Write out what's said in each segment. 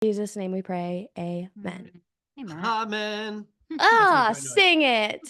Jesus' name we pray. Amen. Mm. Amen. Amen. That's my Ah, joy noise. sing it.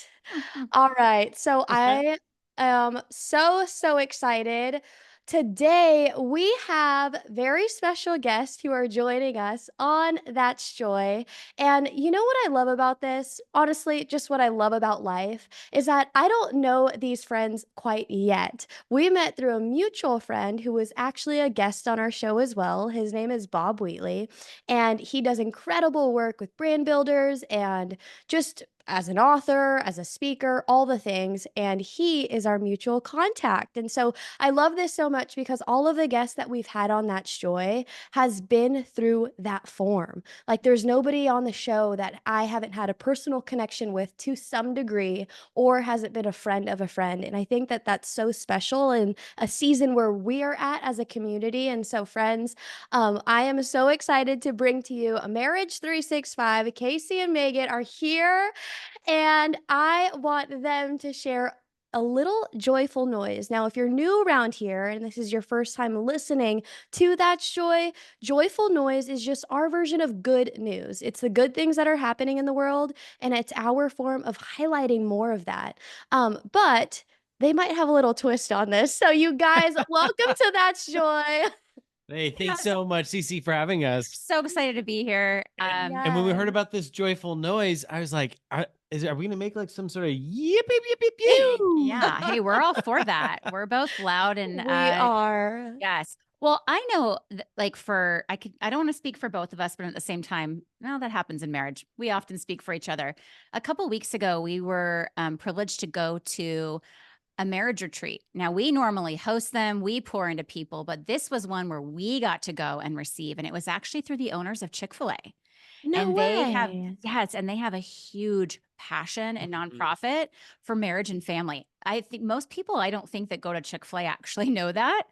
All right. So I am so excited. Today we have very special guests who are joining us on That's Joy. And you know what I love about this? Honestly, just what I love about life is that I don't know these friends quite yet. We met through a mutual friend who was actually a guest on our show as well. His name is Bob Wheatley, and he does incredible work with brand builders and just as an author, as a speaker, all the things. And he is our mutual contact. And so I love this so much because all of the guests that we've had on That's Joy has been through that form. Like there's nobody on the show that I haven't had a personal connection with to some degree or hasn't been a friend of a friend. And I think that that's so special in a season where we are at as a community. And so, friends, I am so excited to bring to you a Marriage 365. Casey and Megan are here, and I want them to share a little joyful noise. Now, if you're new around here and this is your first time listening to That's Joy, joyful noise is just our version of good news. It's the good things that are happening in the world, and it's our form of highlighting more of that. But they might have a little twist on this. So, you guys, welcome to That's Joy. Hey, thanks Yes. so much, Cece, for having us. So excited to be here. And when we heard Yes. about this joyful noise, I was like, are we gonna make like some sort of yip yip yip yip pew? Yeah. Hey, we're all for that. We're both loud and We are. yes. Well, I know like I don't want to speak for both of us, but at the same time, no, that happens in marriage. We often speak for each other. A couple weeks ago, we were privileged to go to a marriage retreat. Now, we normally host them, we pour into people, but this was one where we got to go and receive. And it was actually through the owners of Chick-fil-A. No And they have, way. yes, and they have a huge passion and Mhm. nonprofit for marriage and family. I think most people, I don't think that go to Chick-fil-A actually know that.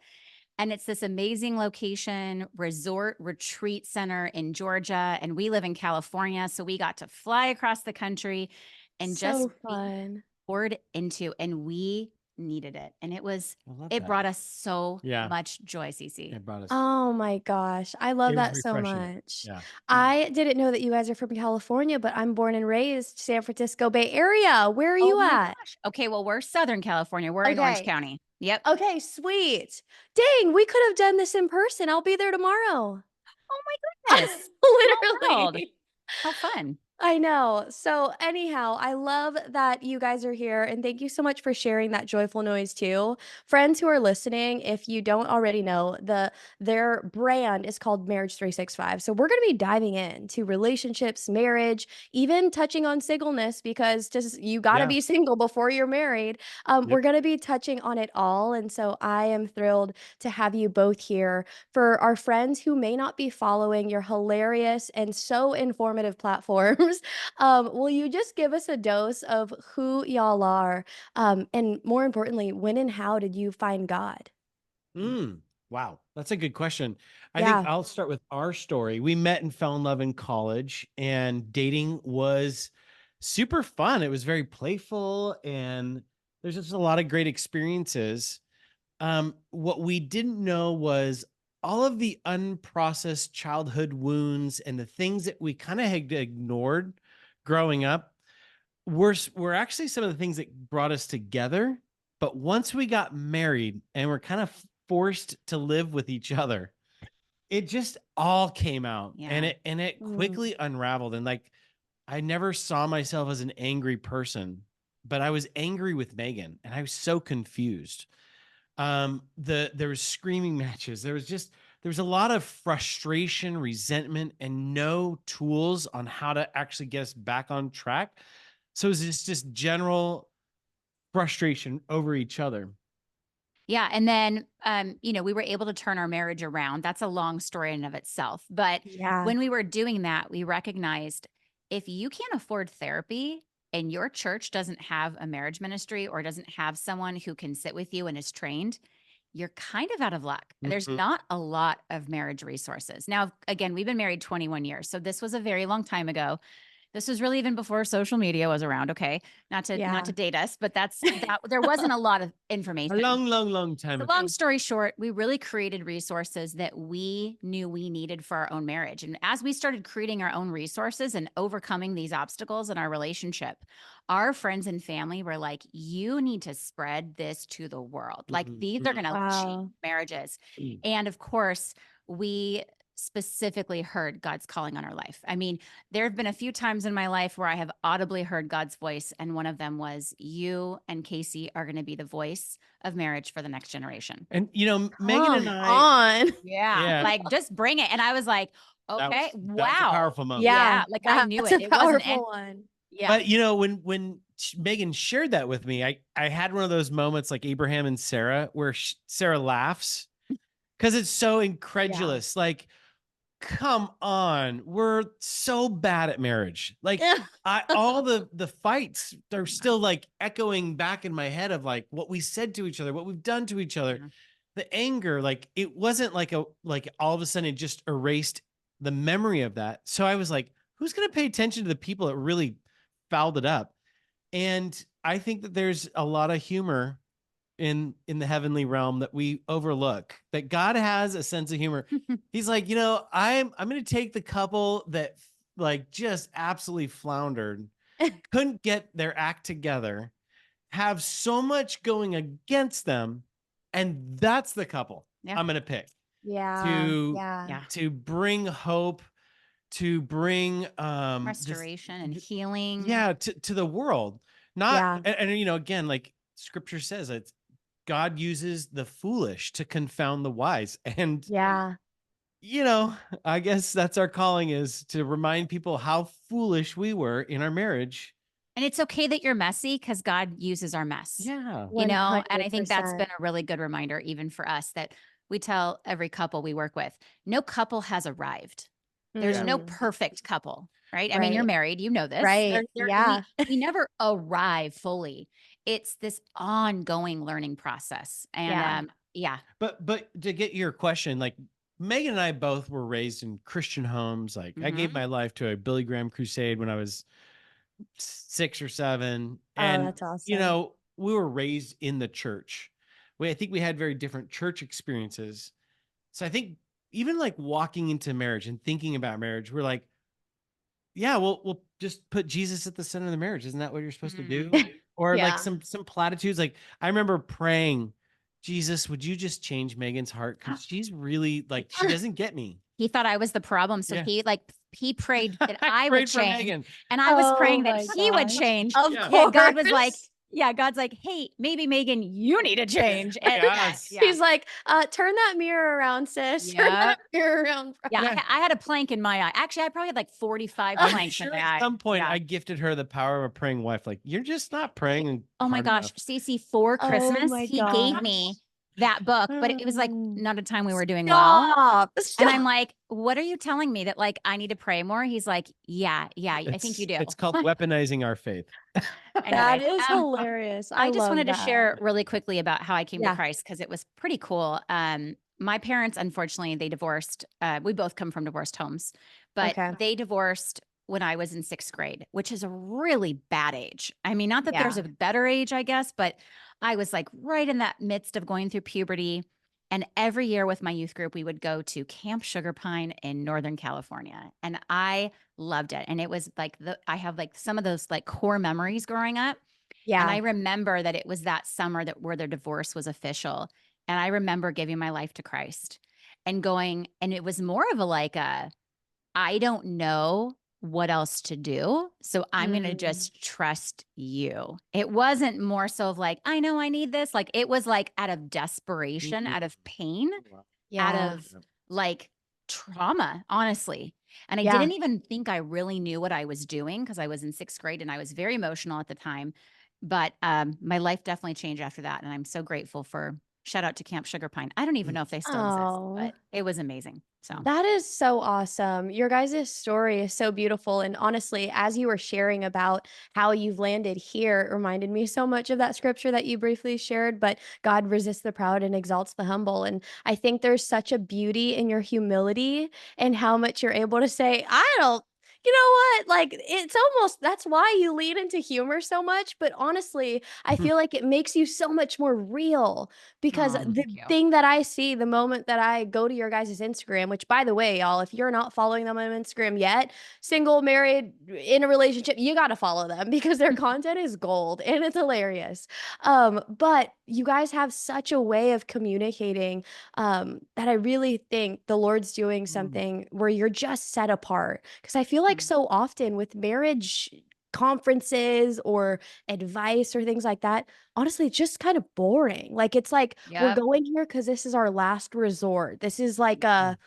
And it's this amazing location, resort retreat center in Georgia. And we live in California. So we got to fly across the country and just So be fun. poured into, and we needed it. And I love it that. brought us so Yeah, much joy, Cece. it brought us. Oh my gosh, I love It was that so refreshing. much. Yeah. Yeah. I didn't know that you guys are from California, but I'm born and raised San Francisco Bay Area. Where are Oh you my at? gosh. Okay. Well, we're Southern California. We're in Orange Okay. County. Yep. Okay, sweet. Dang, we could have done this in person. I'll be there tomorrow. Oh my goodness. Small world. Literally. How fun. I know. So, anyhow, I love that you guys are here, and thank you so much for sharing that joyful noise too. Friends who are listening, if you don't already know, their brand is called Marriage 365. So, we're going to be diving into relationships, marriage, even touching on singleness because just you got to Yeah. be single before you're married. We're Yep. going to be touching on it all, and so I am thrilled to have you both here. For our friends who may not be following your hilarious and so informative platforms, will you just give us a dose of who y'all are? And more importantly, when and how did you find God? Wow, that's a good question. I think Yeah. I'll start with our story. We met and fell in love in college, and dating was super fun. It was very playful, and there's just a lot of great experiences. What we didn't know was all of the unprocessed childhood wounds and the things that we kind of had ignored growing up were actually some of the things that brought us together. But once we got married and we're kind of forced to live with each other, it just all came out, and Yeah. it Mm. quickly unraveled. And like, I never saw myself as an angry person, but I was angry with Megan, and I was so confused. There was screaming matches. There was a lot of frustration, resentment, and no tools on how to actually get us back on track. So it was just general frustration over each other. Yeah. And then, we were able to turn our marriage around. That's a long story in and of itself. But Yeah. when we were doing that, we recognized if you can't afford therapy and your church doesn't have a marriage ministry or doesn't have someone who can sit with you and is trained, you're kind of out of luck. There's Mhm. not a lot of marriage resources. Now, again, we've been married 21 years. So this was a very long time ago. This was really even before social media was around. Okay. Not Yeah. to date us, but there wasn't a lot of A information. long, long, long time The ago. long story short, we really created resources that we knew we needed for our own marriage. And as we started creating our own resources and overcoming these obstacles in our relationship, our friends and family were like, you need to spread this to the world. Like, Mhm, these are mhm, going to change Wow. marriages. mm. And of course, we specifically heard God's calling on our life. I mean, there have been a few times in my life where I have audibly heard God's voice, and one of them was, you and Casey are going to be the voice of marriage for the next generation. And, Megan Come and I, on. Yeah, yeah, like, just bring it. And I was like, okay, that was a wow. powerful moment. Yeah, Yeah, like, I knew that's it. a It wasn't powerful one. yeah. But when Megan shared that with me, I had one of those moments like Abraham and Sarah, where Sarah laughs because it's so Yeah. incredulous. Like, come on, we're so bad at marriage. Like, I all the fights are still like echoing back in my head of like what we said to each other, what we've done to each other, Yeah. the anger. Like, it wasn't like all of a sudden it just erased the memory of that. So I was like, who's gonna pay attention to the people that really fouled it up? And I think that there's a lot of humor in the heavenly realm that we overlook. That God has a sense of humor. He's like, I'm going to take the couple that like just absolutely floundered, couldn't get their act together, have so much going against them, and that's the couple Yeah. I'm going to pick Yeah, to yeah, Yeah. to bring hope, to bring just Restoration and healing. yeah, to the world. Not yeah, and again, like scripture says, it's God uses the foolish to confound the wise. And yeah, you know, I guess that's our calling, is to remind people how foolish we were in our marriage. And it's okay that you're messy, because God uses our mess, Yeah. and I think that's 100%. been a really good reminder, even for us, that we tell every couple we work with, no couple has arrived. There's Yeah. no Mm, perfect couple, right? I mean, you're right, married, you know this. right, We yeah, never arrive fully. It's this ongoing learning process. And yeah, yeah. But to get your question, like Megan and I both were raised in Christian homes. Like, I gave Mhm. my life to a Billy Graham crusade when I was 6 or 7. oh, And, that's awesome. we were raised in the church. I think we had very different church experiences. So I think even like walking into marriage and thinking about marriage, we're like, yeah, we'll just put Jesus at the center of the marriage. Isn't that what you're supposed to Mhm. do? Or like Yeah. some platitudes. Like, I remember praying, Jesus, would you just change Megan's heart? Because she's really like, she doesn't get me. He thought I was the problem, so Yeah. he prayed that I I would prayed for change, Megan. and I was Oh praying that my he would gosh. change. Of Yeah. And God was like, course. yeah, God's like, "Hey, maybe Megan, you need to change." And Yes. yeah. He's like, turn that mirror around, sis. Turn Yeah. that mirror around, Yeah, bro." Yeah. I had a plank in my eye. Actually, I probably had like 45 I'm planks in sure my at eye. some point Yeah. I gifted her the power of a praying wife. Like, you're just not praying Oh my hard gosh, enough. Stacey, for Oh Christmas, my he gave gosh. me that book, but it was like Mm. not a time we were doing well. Stop. And I'm Stop. like, "What are you telling me, that like I need to pray more?" He's like, "Yeah, yeah, I think you do." It's called weaponizing our faith. That Anyways, is hilarious. I I just love wanted to that. share really quickly about how I came to Yeah. Christ, because it was pretty cool. My parents, unfortunately, they divorced. We both come from divorced homes, but Okay. they divorced when I was in 6th grade, which is a really bad age. I mean, not that there's Yeah. a better age, I guess, but I was like right in that midst of going through puberty. And every year with my youth group, we would go to Camp Sugar Pine in Northern California. And I loved it. And it was like I have like some of those like core memories growing up. And I Yeah. remember that it was that summer that where their divorce was official. And I remember giving my life to Christ and going, and it was more of a like I don't know what else to do. So I'm going to Mm. just trust you. It wasn't more so of like, I know I need this. Like, it was like out of desperation, Mhm. out of pain, Wow. out Yeah. of like trauma, honestly. And I Yeah. didn't even think I really knew what I was doing, because I was in 6th grade and I was very emotional at the time. But my life definitely changed after that. And I'm so grateful for, shout out to Camp Sugar Pine. I don't even know if they still exist, Oh. but it was amazing. So That is so awesome. Your guys' story is so beautiful. And honestly, as you were sharing about how you've landed here, it reminded me so much of that scripture that you briefly shared. But God resists the proud and exalts the humble. And I think there's such a beauty in your humility and how much you're able to say, I don't. You know what? Like, it's almost that's why you lean into humor so much, but honestly, I feel like it makes you so much more real because Oh, the thank you. thing that I see the moment that I go to your guys' Instagram, which by the way, y'all, if you're not following them on Instagram yet, single, married, in a relationship, you gotta follow them because their content is gold and it's hilarious. But you guys have such a way of communicating that I really think the Lord's doing Mm, something where you're just set apart. Because I feel like Mm. so often with marriage conferences or advice or things like that, honestly, it's just kind of boring. Like, it's like, we're Yep. going here because this is our last resort. This is like mm, a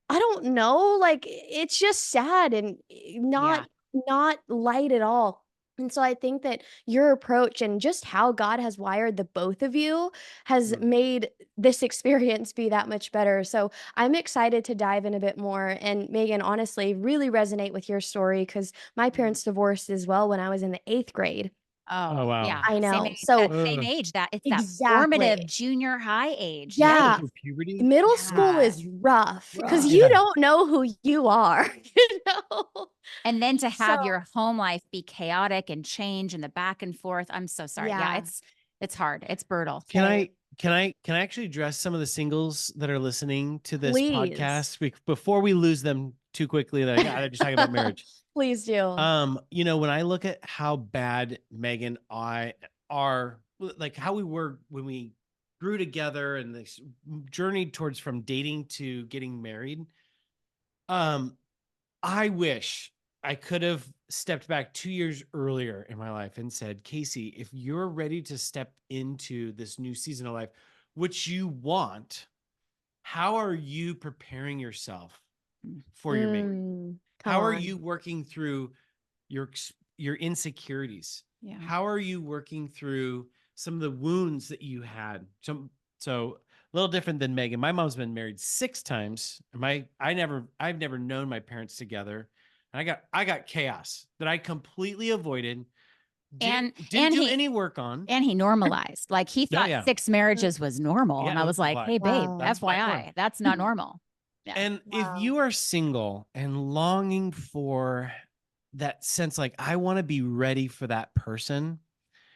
I don't know, like, it's just sad and Yeah. not light at all. And so I think that your approach and just how God has wired the both of you has mm, made this experience be that much better. So I'm excited to dive in a bit more. And Megan, honestly, really resonate with your story because my Mm. parents divorced as well when I was in the 8th grade. Oh, oh, wow. yeah. I Same know. age, So that same Ugh. age, that it's that formative exactly. junior high age. Did you go Yeah. Yikes. through puberty? Middle school Yeah. is rough because Rough. you Yeah. don't know who you are, you know? And then to So have your home life be chaotic and change and the back and forth. I'm so sorry. Yeah, yeah, it's hard. It's brutal. Can same. I actually address some of the singles that are listening to this Please. podcast before we lose them too quickly? That they're just talking about marriage. Please do. When I look at how bad Megan I are, like how we were when we grew together and this journeyed towards from dating to getting married. Um, I wish I could have stepped back 2 years earlier in my life and said, Casey, if you're ready to step into this new season of life, which you want, how are you preparing yourself Mm. for your mate? Come How are on. you working through your insecurities? Yeah. How are you working through some of the wounds that you had? So a little different than Megan. My mom's been married 6 times. I've never known my parents together. And I got chaos that I completely avoided. Didn't And didn't and do he any work on. and he normalized. Like he Oh thought yeah. 6 marriages was normal. Yeah. And I was like, Like hey, babe, Wow. that's like one. FYI, that's not normal. Yeah. And if Wow. you are single and longing for that sense, like I want to be ready for that person,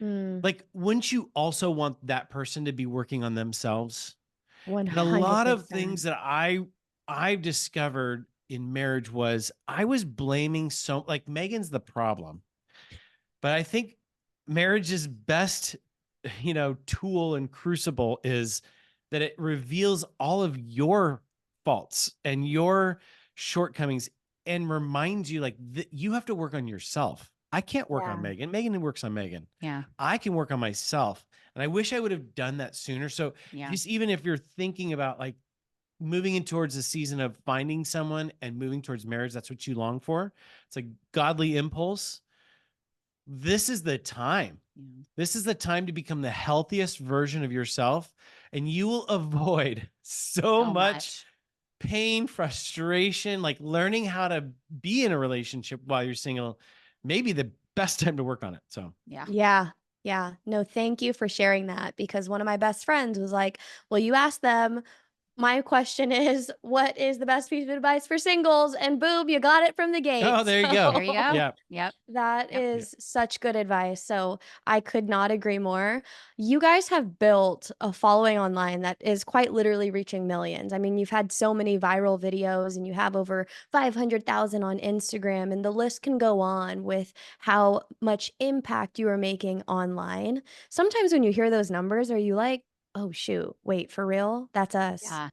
Mm, like, wouldn't you also want that person to be working on themselves? And a lot of 100%. things that I've discovered in marriage was I was blaming like Megan's the problem. But I think marriage's best, tool and crucible is that it reveals all of your faults and your shortcomings and reminds you like you have to work on yourself. I can't work on Yeah. Megan. Megan works on Megan. Yeah. I can work on myself. And I wish I would have done that sooner. So Yeah. just even if you're thinking about like moving in towards the season of finding someone and moving towards marriage, that's what you long for. It's a godly impulse. This is the time. Yeah. This is the time to become the healthiest version of yourself, and you will avoid so So much much. pain, frustration, like learning how to be in a relationship while you're single. Maybe the best time to work on it. So, Yeah. Yeah. Yeah. No, thank you for sharing that because one of my best friends was like, "Well, you asked them. My question is, what is the best piece of advice for singles?" And boom, you got it from the oh, gate. there you go. There you go. Yeah. Yep. That Yep. Yeah. is such good advice. So I could not agree more. You guys have built a following online that is quite literally reaching millions. I mean, you've had so many viral videos and you have over 500,000 on Instagram, and the list can go on with how much impact you are making online. Sometimes when you hear those numbers, are you like, oh, shoot, wait, for real? That's us. Yeah.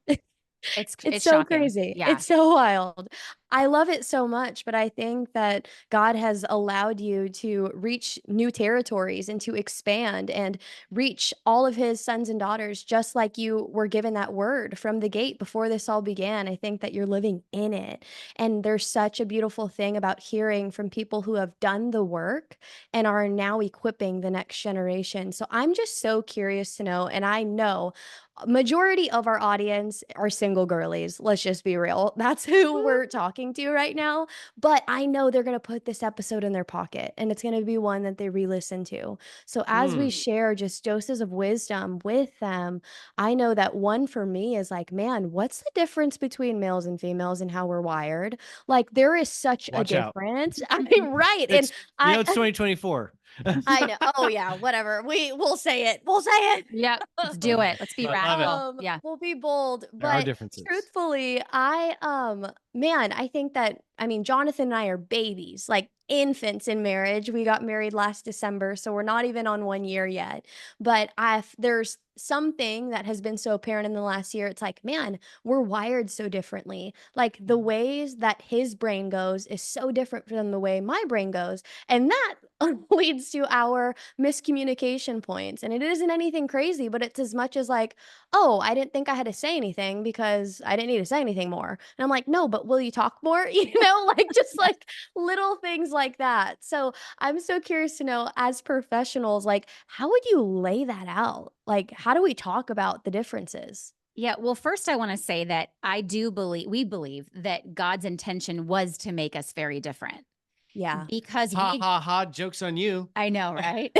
It's It's so shocking. crazy. Yeah. It's so wild. I love it so much, but I think that God has allowed you to reach new territories and to expand and reach all of his sons and daughters just like you were given that word from the gate before this all began. I think that you're living in it. And there's such a beautiful thing about hearing from people who have done the work and are now equipping the next generation. So I'm just so curious to know, and I know majority of our audience are single girlies. Let's just be real. That's who we're talking to right now. But I know they're going to put this episode in their pocket and it's going to be one that they re listen to. So as we Mm. share just doses of wisdom with them, I know that one for me is like, man, what's the difference between males and females and how we're wired? Like, there is such a Watch out. difference. I mean, right. And It's, I, it's 2024. I know. Oh yeah, whatever. We'll say it. We'll say it. Yep. Let's do it. Let's be I love it. radical. Yeah. We'll be bold, There are but differences. truthfully, man, I think that I mean, Jonathan and I are babies, like infants in marriage. We got married last December, so we're not even on 1 year yet. But I've there's something that has been so apparent in the last year. It's like, man, we're wired so differently. Like the ways that his brain goes is so different from the way my brain goes. And that leads to our miscommunication points. And it isn't anything crazy, but it's as much as like, oh, I didn't think I had to say anything because I didn't need to say anything more. And I'm like, no, but will you talk more? Like just like little things like that. So I'm so curious to know, as professionals, like, how would you lay that out? Like, how do we talk about the differences? Yeah. Well, first, I want to say that we believe that God's intention was to make us very different Yeah. because Ha ha ha. Joke's on you. I know, right?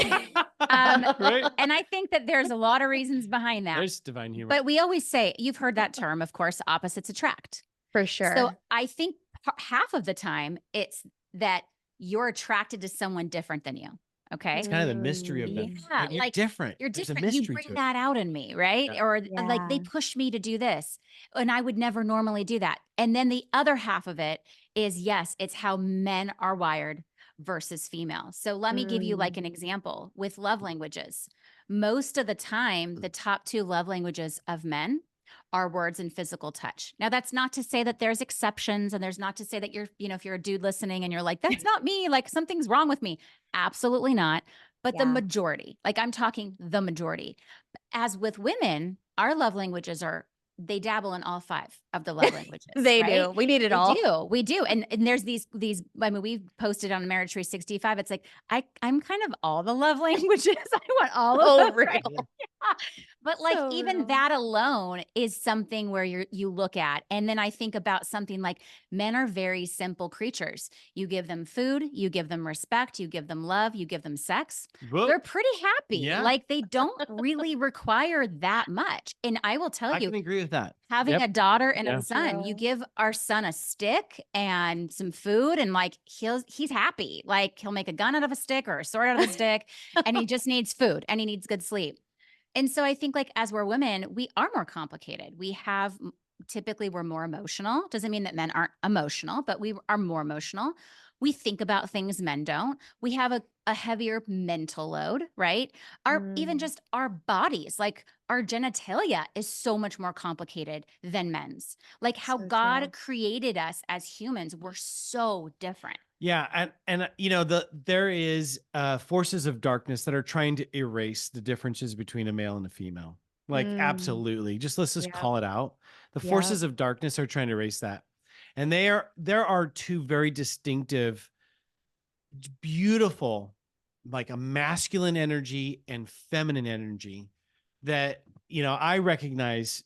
Right? And I think that there's a lot of reasons behind that. There's divine humor. But we always say, you've heard that term, of course, opposites attract. For So sure. I think half of the time it's that you're attracted to someone different than you. Okay. It's kind of the mystery of them. Yeah, You're like different. you're There's a different. You mystery bring to it. that out in me, right? Yeah. Or like they Yeah. push me to do this, and I would never normally do that. And then the other half of it is yes, it's how men are wired versus females. So let me give you like Mm. an example with love languages. Most of the time, the top two love languages of men are words and physical touch. Now, that's not to say that there's exceptions, and there's not to say that if you're a dude listening and you're like, that's not me, like something's wrong with me. Absolutely not. But the Yeah. majority, like I'm talking the majority. As with women, our love languages they dabble in all five of the love languages, They right? do. We need it all. We do. And there's these, I mean, we've posted on Marriage365. It's like, I'm kind of all the love languages. I want all of Oh, them, real. right? But like So even real. that alone is something where you look at. And then I think about something like men are very simple creatures. You give them food, you give them respect, you give them love, you give them sex. Whoa. They're pretty happy. Yeah. Like they don't really require that much. And I will tell I you, can agree with that. having a daughter and Yeah. a son, you True. give our son a stick and some food, and like he's happy. Like he'll make a gun out of a stick or a sword out of a stick, and he just needs food and he needs good sleep. And so I think like as we're women, we are more complicated. Typically we're more emotional. Doesn't mean that men aren't emotional, but we are more emotional. We think about things men don't. We have a heavier mental load, right? Even Mm. just our bodies, like our genitalia is so much more complicated than men's. Like how So true. God created us as humans, we're so different. Yeah, and there is forces of darkness that are trying to erase the differences between a male and a female. Like Mm. absolutely. Just let's just Yep. call it out. The Yep. forces of darkness are trying to erase that. And there are two very distinctive, beautiful, like a masculine energy and feminine energy that I recognize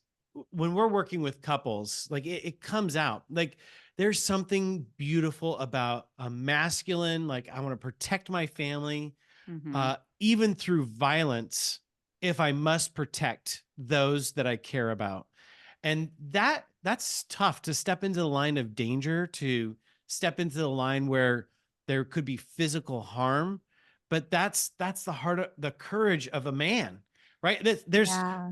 when we're working with couples. Like it comes out. Like there's something beautiful about a masculine, like I want to protect my family, Mhm. even through violence, if I must protect those that I care about. And that's tough to step into the line of danger, to step into the line where there could be physical harm. But that's the heart of the courage of a man, right? There's Yeah.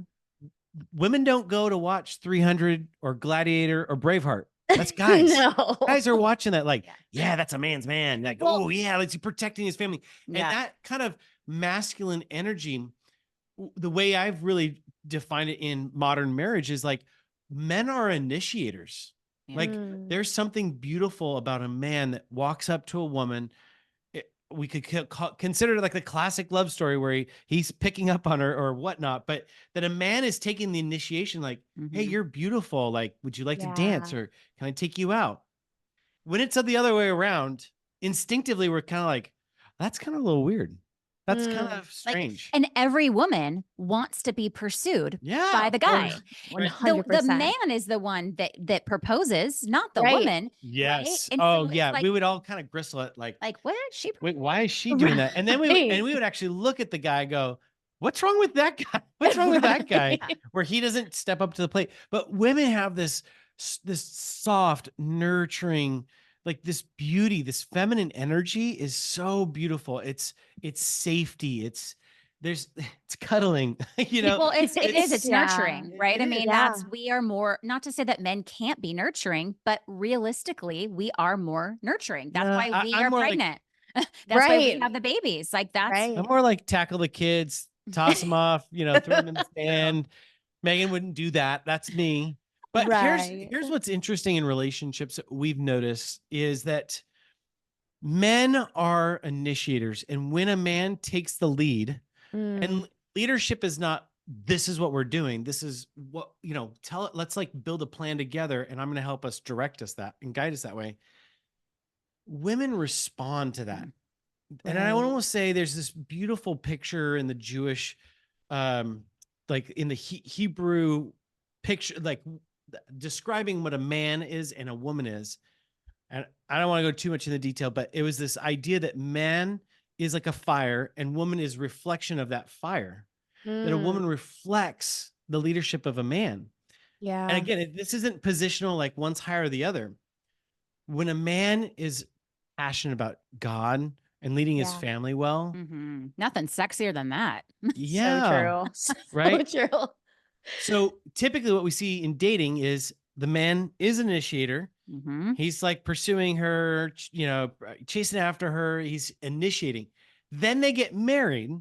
women don't go to watch 300 or Gladiator or Braveheart. That's guys. No. Guys are watching that like, Yeah. yeah, that's a man's man. Like, Well, oh yeah, let's protecting his family. And Yeah. that kind of masculine energy, the way I've really defined it in modern marriage is like men are initiators. Yeah. Like mm. there's something beautiful about a man that walks up to a woman. We could consider it like the classic love story where he's picking up on her or whatnot, but that a man is taking the initiation, like, hey, Mhm. you're beautiful. Like, would you like to dance, Yeah. or can I take you out? When it's the other way around, instinctively, we're kind of like, that's kind of a little weird. That's kind Mm. of Like, strange. and every woman wants to be pursued Yeah, by of the guy. course. Right. The 100%. man is the one that proposes, not the Right. woman, right? Yes. And Oh, so it's yeah. We would all kind of gristle at like what she wait, why is she doing that? And then Right. we would actually look at the guy and go, what's wrong with that guy? What's wrong with that guy? Right. Where he doesn't step up to the plate. But women have this soft, nurturing, like this beauty, this feminine energy is so beautiful. It's safety. It's cuddling, you know. well, it's Yeah. nurturing, right? I It is. mean, Yeah. we are more, not to say that men can't be nurturing, but realistically, we are more nurturing. That's No, why we I'm are more like pregnant. That's why we Right. have the babies. Like that's I'm Right. more like tackle the kids, toss them off, throw them in the sand. Megan wouldn't do that. That's me. But Right. here's what's interesting in relationships that we've noticed is that men are initiators. And when a man takes the lead, Mm. and leadership is not this is what we're doing. This is what, tell it, let's like build a plan together and I'm going to help us direct us that and guide us that way. Women respond to that. And I would Right. almost say there's this beautiful picture in the Jewish, um, like in the Hebrew picture, like describing what a man is and a woman is. And I don't want to go too much in the detail, but it was this idea that man is like a fire and woman is reflection of that fire, that a Mm. woman reflects the leadership of a man. And Yeah. again, this isn't positional, like one's higher or the other. When a man is passionate about God and leading his Yeah. family well, nothing sexier than that. So yeah, true. So right. true. So typically what we see in dating is the man is an initiator. hmm He's like pursuing her, chasing after her. He's initiating. Then they get married.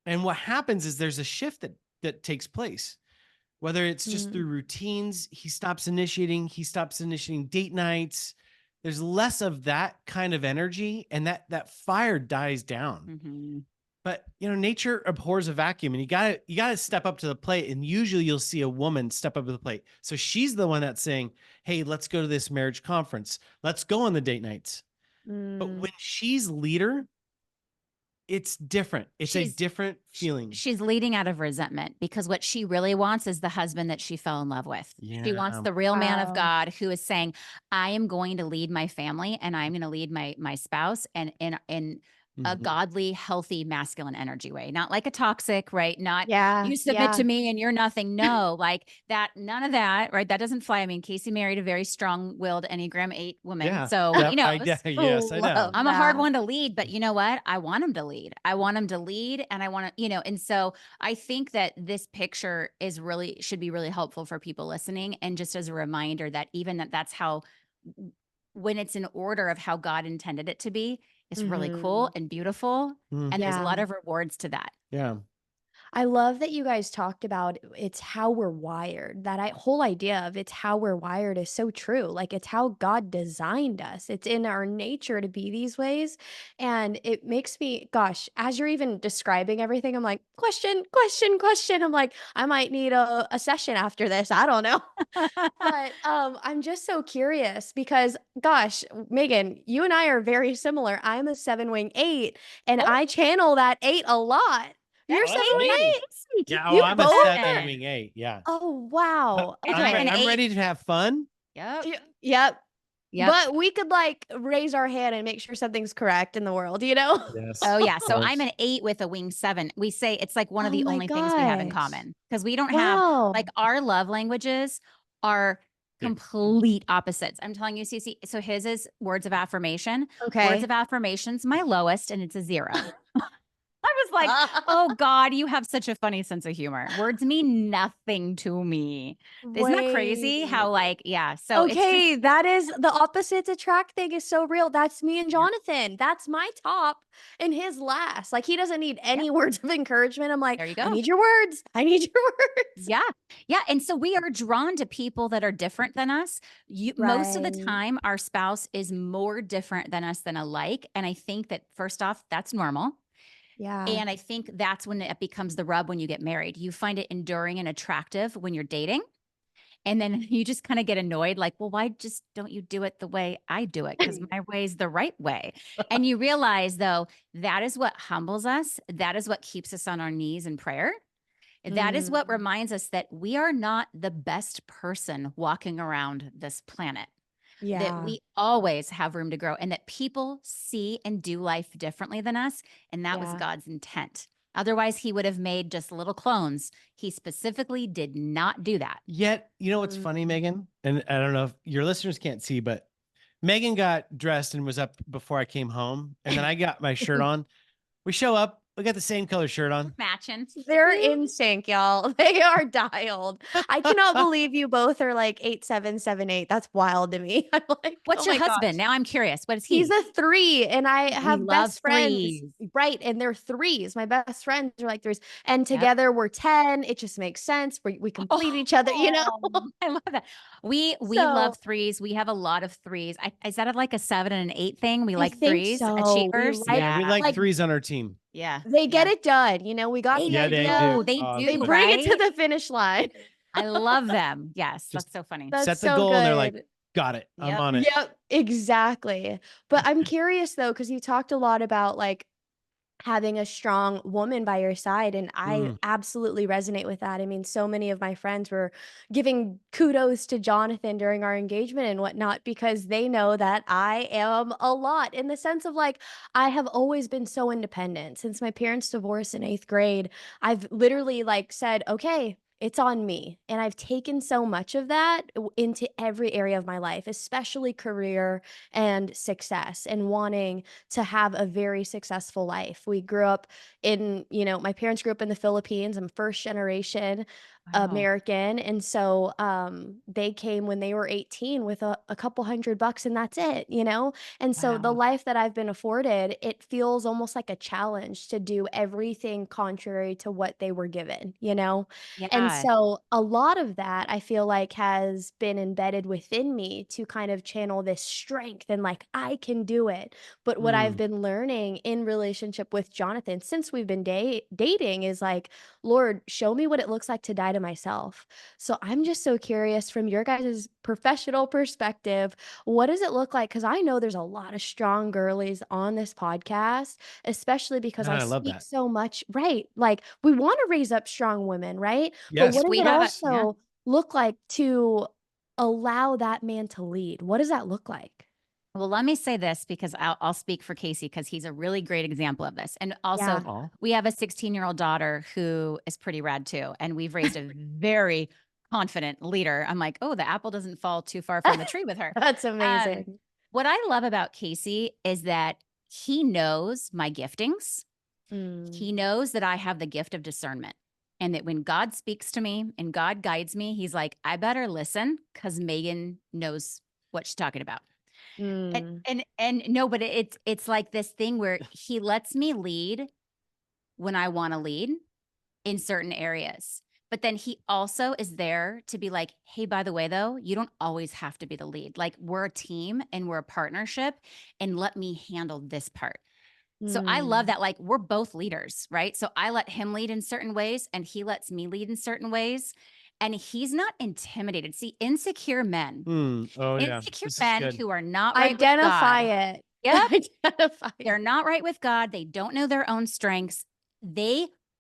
And what happens is there's a shift that takes place. Whether it's just Mm. through routines, he stops initiating date nights. There's less of that kind of energy and that fire dies down. But nature abhors a vacuum, and you gotta step up to the plate. And usually you'll see a woman step up to the plate. So she's the one that's saying, hey, let's go to this marriage conference. Let's go on the date nights. But Mm. when she's leader, it's different. It's a She's different feeling. she's leading out of resentment because what she really wants is the husband that she fell in love with. She wants Yeah. the real man of Wow. God who is saying, "I am going to lead my family and I'm going to lead my spouse and in a Mhm. godly, healthy, masculine energy way, not like a toxic, right? Not Yeah. you submit Yeah. to me and you're nothing. No, like that. None of that, right? That doesn't fly. I mean, Casey married a very strong-willed Enneagram 8 woman, Yeah. so Yep. knows. Yes, I know. Love I'm a hard that. one to lead, but you know what? I want him to lead. I want him to lead and I want to, and so I think that this picture should be really helpful for people listening. And just as a reminder that even that's how, when it's in order of how God intended it to be, it's really cool Mhm. and beautiful. And there's a Yeah. lot of rewards to that. Yeah. I love that you guys talked about it's how we're wired. Whole idea of it's how we're wired is so true. Like it's how God designed us. It's in our nature to be these ways. And it makes me, gosh, as you're even describing everything, I'm like, question, question, question. I'm like, I might need a session after this. I don't know. But I'm just so curious because, gosh, Megan, you and I are very similar. I'm a 7 wing 8, and Oh, I channel that 8 a lot. You're that's Oh, 7 that's wing me. 8? Casey. Yeah. Oh, You I'm a both seven are? Seven. wing eight. Yeah. Oh, But wow. And I'm an Okay. I'm eight. ready to have fun. Yep. Yep. Yep. But we could, like, raise our hand and make sure something's correct in the world, you know? Yes. Oh yeah. So I'm Yes. an 8 with a wing 7. We say it's like one of Oh the my only things we have in gosh. common because we don't have like Wow. our love languages are Okay. complete opposites. I'm telling you, Cece. So his is words of affirmation. Words Okay. of affirmation's my lowest and it's a 0. I was like, oh God, you have such a funny sense of humor. Words mean nothing to me. Isn't that crazy? Wait. How like, yeah. So it's just, Okay, that is the opposites attract thing is so real. That's me and yeah, Jonathan. That's my top and his last. Like he doesn't need yeah, any words of encouragement. I'm like, there you I go. need your words. I need your words. Yeah. Yeah. And so we are drawn to people that are different than us. Most of the Right. time, our spouse is more different than us than alike. And I think that first off, that's normal. Yeah. And I think that's when it becomes the rub when you get married. You find it enduring and attractive when you're dating. And then you just kind of get annoyed, like, well, why just don't you do it the way I do it? Because my way is the right way. And you realize, though, that is what humbles us. That is what keeps us on our knees in prayer. That is what Mm, reminds us that we are not the best person walking around this planet, that yeah, we always have room to grow, and that people see and do life differently than us. And that was yeah. God's intent. Otherwise, he would have made just little clones. He specifically did not do that. Yet, you know what's Mm. funny, Megan? And I don't know if your listeners can't see, but Megan got dressed and was up before I came home. And then I got my shirt on. We show up, we got the same color shirt on. Matching. They're in sync, y'all. They are dialed. I cannot believe you both are like 8, 7, 7, 8. That's wild to me. I'm like, What's oh your my husband? gosh. Now I'm curious. What is He's he? a 3, and I We have love best friends, threes. right? And they're threes. My best friends are like threes, and Yep. together we're 10. It just makes sense. We complete each other, you know. Oh, I love that. We So love threes. We have a lot of threes. Is that like a 7 and an 8 thing? We I like think threes, so. We achievers. like Yeah, we like like threes on our team. Yeah. they get Yeah. it done. You know, we got They the Yeah, they idea. do. do. They Oh, it's They do, so bring it to right? the finish line. I love them. Yes. just That's so funny. That's set the so goal and they're like, good. got it. I'm Yep. on it. Yep, exactly. But I'm curious though, because you talked a lot about like having a strong woman by your side, and I Mm. absolutely resonate with that. I mean, so many of my friends were giving kudos to Jonathan during our engagement and whatnot because they know that I am a lot in the sense of like I have always been so independent since my parents divorced in 8th grade. I've literally like said, okay, it's on me. And I've taken so much of that into every area of my life, especially career and success, and wanting to have a very successful life. We grew up in, my parents grew up in the Philippines. I'm first generation Wow. American. And so they came when they were 18 with a couple $100 and that's it, you know? And so the Wow. life that I've been afforded, it feels almost like a challenge to do everything contrary to what they were given, you know? And Yeah. so a lot of that I feel like has been embedded within me to kind of channel this strength and like I can do it. But what I've Mm. been learning in relationship with Jonathan since we've been dating is like, Lord, show me what it looks like to die to myself. So I'm just so curious from your guys' professional perspective, what does it look like? Because I know there's a lot of strong girlies on this podcast, especially because I I love speak that. so much, right? Like we want to raise up strong women, right? But what Yes. does We it have it. Yeah. also look like to allow that man to lead? What does that look like? Well, let me say this because I'll speak for Casey because he's a really great example of this. And also, Yeah. Aw. we have a 16-year-old daughter who is pretty rad too. And we've raised a very confident leader. I'm like, oh, the apple doesn't fall too far from the tree with her. That's Um, amazing. what I love about Casey is that he knows my giftings. Mm, He knows that I have the gift of discernment. And that when God speaks to me and God guides me, he's like, I better listen because Megan knows what she's talking about. And mm, and no, but it's like this thing where he lets me lead when I want to lead in certain areas. But then he also is there to be like, hey, by the way, though, you don't always have to be the lead. Like we're a team and we're a partnership, and let me handle this part. So I love mm. that. Like we're both leaders, right? So I let him lead in certain ways and he lets me lead in certain ways. And he's not intimidated. See, Mm. Oh yeah. insecure This is men good. who are not right with Identify God. it. Yep. Identify They're it. not right with God. They don't know their own strengths.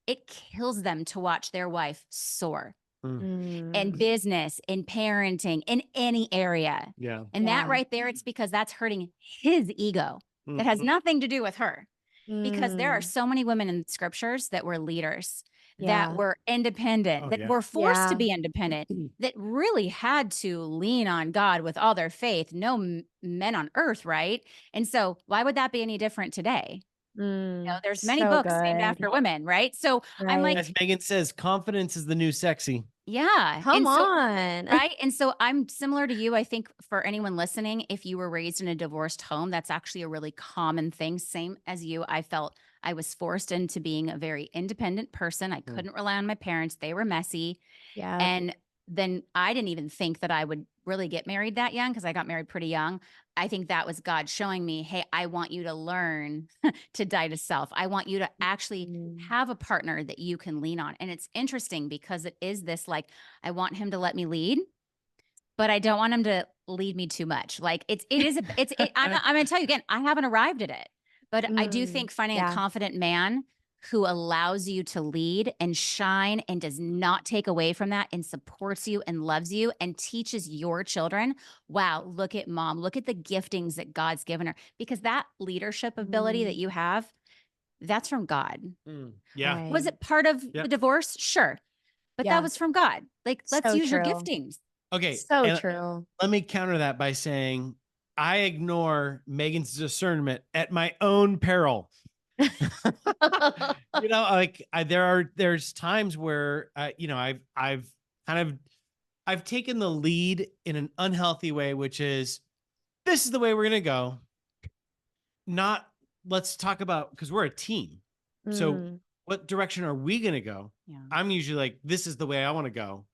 It kills them to watch their wife soar Mm. in Mm, business, in parenting, in any area. Yeah. And that yeah. right there, it's because that's hurting his ego. That has Mhm. nothing to do with her. Because there are Mm, so many women in the scriptures that were leaders, that yeah. were independent, Oh that yeah. were forced to Yeah. be independent, that really had to lean on God with all their faith. No men on earth, right? And so, why would that be any different today? There's many So books named good. after women, right? So I'm like, Right. As Megan says, confidence is the new sexy. yeah. Come And so, on. right. And so I'm similar to you. I think for anyone listening, if you were raised in a divorced home, that's actually a really common thing. Same as you, I felt I was forced into being a very independent person. I Mm. couldn't rely on my parents, they were messy. Yeah. And then I didn't even think that I would really get married that young because I got married pretty young. I think that was God showing me, hey, I want you to learn to die to self. I want you to actually Mm, have a partner that you can lean on. And it's interesting because it is this like, I want him to let me lead. but I don't want him to lead me too much. Like I'm going to tell you again, I haven't arrived at it, but I do Mm, think finding a yeah. confident man who allows you to lead and shine and does not take away from that and supports you and loves you and teaches your children, wow, look at mom, look at the giftings that God's given her, because that leadership ability that Mm, you have, that's from God. Yeah. Was right. it part of Yeah. the divorce? Sure. But that Yeah. was from God. Like, let's So use your true. giftings. Okay. So And true. let me counter that by saying I ignore Megan's discernment at my own peril. Like there's times where I've kind of I've taken the lead in an unhealthy way, which is this is the way we're gonna go. Not let's talk about because we're a team. So Mm, what direction are we gonna go? Yeah. I'm usually like, this is the way I want to go.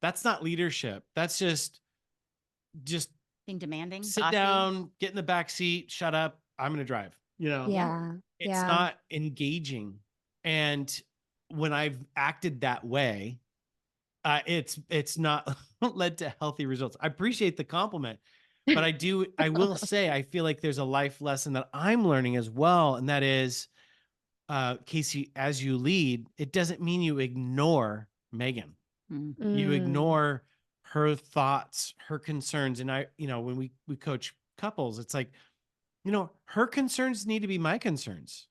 That's not leadership. That's just Being demanding, sit bossy. down, get in the back seat, shut up. I'm gonna drive. Yeah. yeah. It's Yeah. not engaging. And when I've acted that way, it's not led to healthy results. I appreciate the compliment, but I will say I feel like there's a life lesson that I'm learning as well, and that is, Casey, as you lead, it doesn't mean you ignore Megan. Mm. You Mm, ignore her thoughts, her concerns, and when we coach couples, it's like, her concerns need to be my concerns.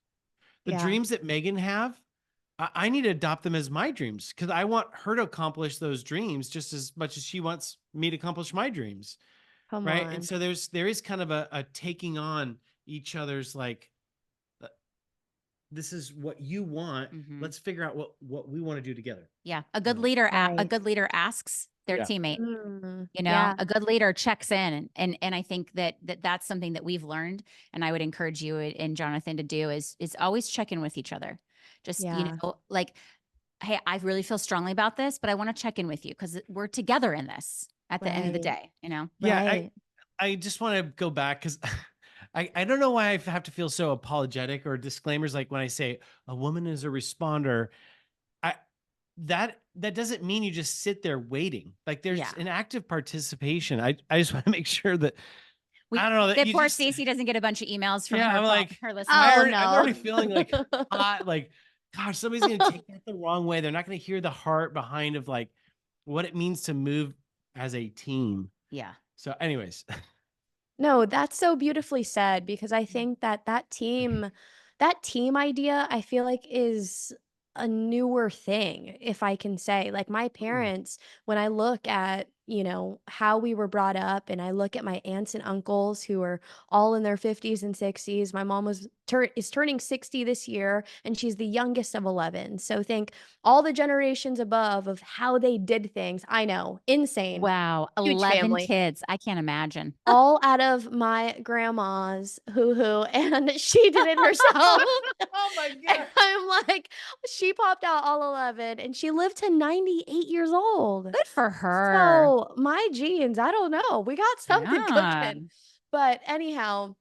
The yeah. dreams that Megan have, I need to adopt them as my dreams because I want her to accomplish those dreams just as much as she wants me to accomplish my dreams. Come Right. And on. so there is kind of a taking on each other's like, uh, this is what you want. Hmm. Let's figure out what we want to do together. Yeah. A Right. good leader asks their Yeah. teammate, Mm, you know, yeah. a good leader checks in. And I think that's something that we've learned. And I would encourage you and Jonathan to do is always check in with each other. Just, Yeah. like, hey, I really feel strongly about this, but I want to check in with you because we're together in this at the end of the Right. day, you know? Yeah. Right. I just want to go back because I don't know why I have to feel so apologetic or disclaimers like when I say a woman is a responder. I that doesn't mean you just sit there waiting. Like there's Yeah. an active participation. I just want to make sure that I We don't know that that you poor just Stacey doesn't get a bunch of emails from yeah, her I'm like her Oh, listeners. I'm no. already feeling like hot, like gosh, somebody's gonna take that the wrong way. They're not gonna hear the heart behind of like what it means to move as a team. Yeah. So, anyways, No, that's so beautifully said because I think that that team idea, I feel like is a newer thing, if I can say. Like my mm, parents, when I look at, how we were brought up and I look at my aunts and uncles who are all in their 50s and 60s. My mom is turning 60 this year and she's the youngest of 11. So think all the generations above of how they did things. I know, insane. Wow, Huge 11 family kids. I can't imagine. all out of my grandma's hoo-hoo, and she did it herself. oh my And god. I'm like, she popped out all 11, and she lived to 98 years old. Good for her. So, my genes, I don't know, we got something Yeah. cooking. But anyhow,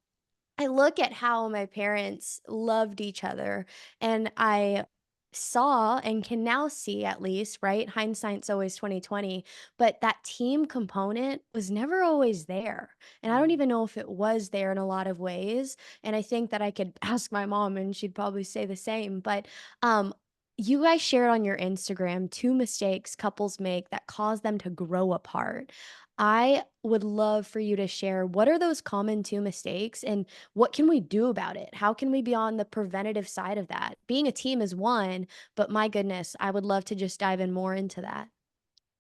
I look at how my parents loved each other and I saw and can now see at least, right? Hindsight's always 2020, but that team component was never always there. And I don't Mm. even know if it was there in a lot of ways. And I think that I could ask my mom and she'd probably say the same. But um you guys shared on your Instagram two mistakes couples make that cause them to grow apart. I would love for you to share what are those common two mistakes and what can we do about it? How can we be on the preventative side of that? Being a team is one, but my goodness, I would love to just dive in more into that.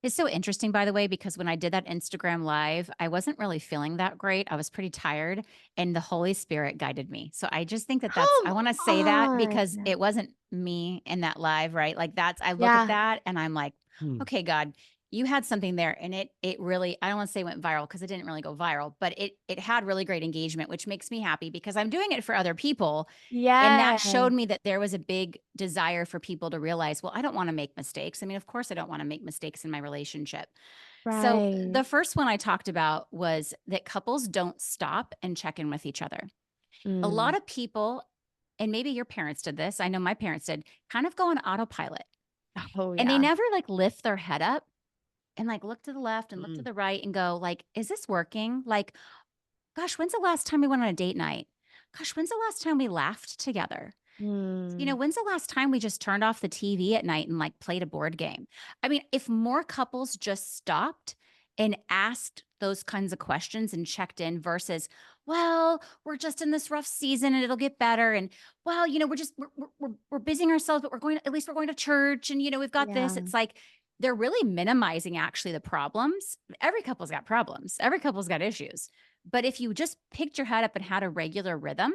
It's so interesting, by the way, because when I did that Instagram live, I wasn't really feeling that great. I was pretty tired, and the Holy Spirit guided me. So I just think that I Come want to say that because on. it wasn't me in that live, right? Like I look at Yeah, that and I'm like, Hmm. okay, God, you had something there. And it really, I don't want to say went viral because it didn't really go viral, but it had really great engagement, which makes me happy because I'm doing it for other people. And that yes, showed me that there was a big desire for people to realize, well, I don't want to make mistakes. I mean, of course, I don't want to make mistakes in my relationship. So, right. the first one I talked about was that couples don't stop and check in with each other. A Mm. lot of people, and maybe your parents did this, I know my parents did, kind of go on autopilot Oh, and they yeah. never like lift their head up and like look to the left and look to Mm. the right and go like, is this working? Like, gosh, when's the last time we went on a date night? Gosh, when's the last time we laughed together? Mm. When's the last time we just turned off the TV at night and like played a board game? I mean, if more couples just stopped and asked those kinds of questions and checked in versus, well, we're just in this rough season and it'll get better. And well, we're busying ourselves, but at least we're going to church and, we've got this. Yeah. It's like they're really minimizing actually the problems. Every couple's got problems. Every couple's got issues. But if you just picked your head up and had a regular rhythm,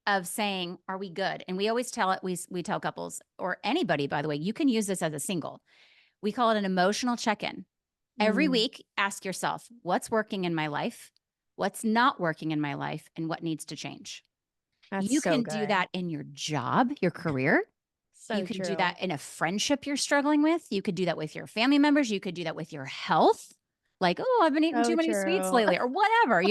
of saying, are we good? And we always tell it, we tell couples or anybody, by the way, you can use this as a single. We call it an emotional check-in. Every Mm. week, ask yourself, what's working in my life? What's not working in my life? And what needs to change? That's You so can do good. that in your job, your career. You So can do true. that in a friendship you're struggling with. You could do that with your family members. You could do that with your health. Like, oh, I've been eating too So many sweets true. lately, or whatever.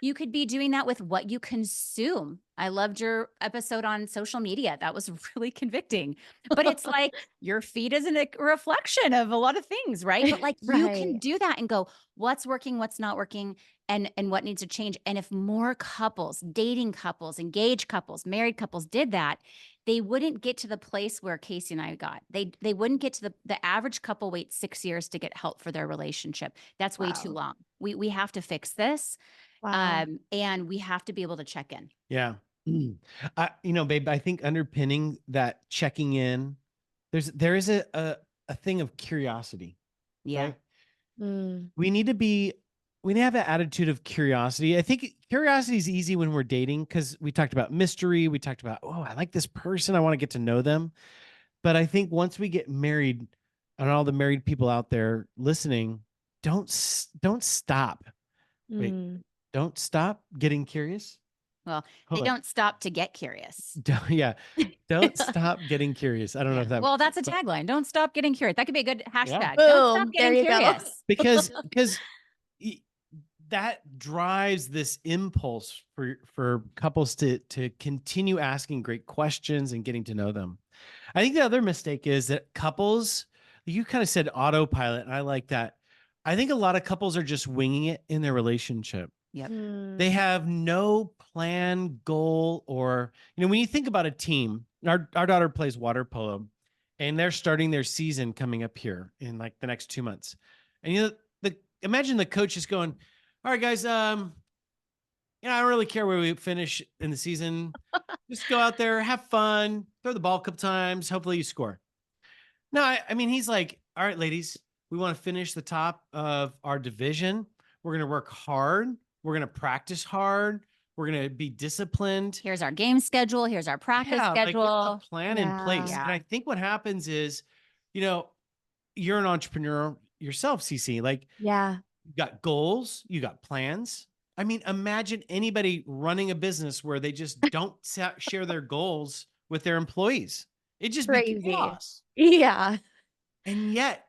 You could be doing that with what you consume. I loved your episode on social media. That was really convicting. But it's like your feed is a reflection of a lot of things, right? But like you can Right. do that and go, what's working, what's not working, and what needs to change. And if more couples, dating couples, engaged couples, married couples did that, they wouldn't get to the place where Casey and I got. They wouldn't get to the average couple waits 6 years to get help for their relationship. That's way too Wow. long. We have to fix this. Wow. And we have to be able to check in. Yeah. Babe, I think underpinning that checking in, there is a thing of curiosity, Yeah. right? Mm. We need to be, we need to have an attitude of curiosity. I think curiosity is easy when we're dating because we talked about mystery. We talked about, oh, I like this person. I want to get to know them. But I think once we get married, and all the married people out there listening, don't stop. Wait, Mm. don't stop getting curious. Well, they Hold on. don't stop to get curious. Yeah. Don't stop getting curious. I don't know Yeah. if that, Well, that's a but tagline. Don't stop getting curious. That could be a good yeah, hashtag. Don't stop Boom. There getting you go. curious. because y- that drives this impulse for couples to continue asking great questions and getting to know them. I think the other mistake is that couples, you kind of said autopilot, and I like that. I think a lot of couples are just winging it in their relationship. Yep. They Mm. have no plan, goal, or, when you think about a team, our daughter plays water polo and they're starting their season coming up here in like the next 2 months. And imagine the coach is going, all right, guys, I don't really care where we finish in the season. Just go out there, have fun, throw the ball a couple times. Hopefully you score. No, I mean, he's like, all right, ladies, we want to finish the top of our division. We're going to work hard. We're going to practice hard. We're going to be disciplined. Here's our game schedule. Here's our practice Yeah, like we have a schedule. plan in place. Yeah. And Yeah. I think what happens is, you know, you're an entrepreneur yourself, CC. Like Yeah. you got goals, you got plans. I mean, imagine anybody running a business where they just don't share their goals with their employees. It'd just be Crazy. chaos. Yeah. And yet,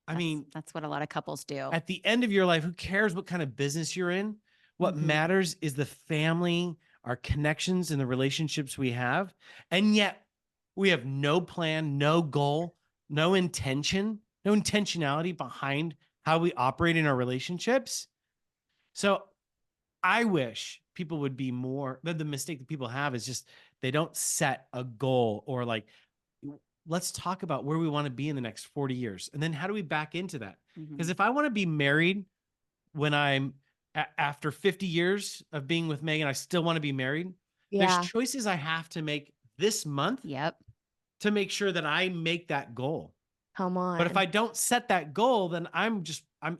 I That's, mean, that's what a lot of couples do. at the end of your life, who cares what kind of business you're in? What Mhm. matters is the family, our connections, and the relationships we have. And yet we have no plan, no goal, no intentionality behind how we operate in our relationships. So I wish people would be more, the mistake that people have is just they don't set a goal or like, let's talk about where we want to be in the next 40 years. And then how do we back into that? Because Mhm. if I want to be married when I'm after 50 years of being with Megan, I still want to be married. There's Yeah. choices I have to make this month Yep. to make sure that I make that goal. Come But if on. I don't set that goal, then I'm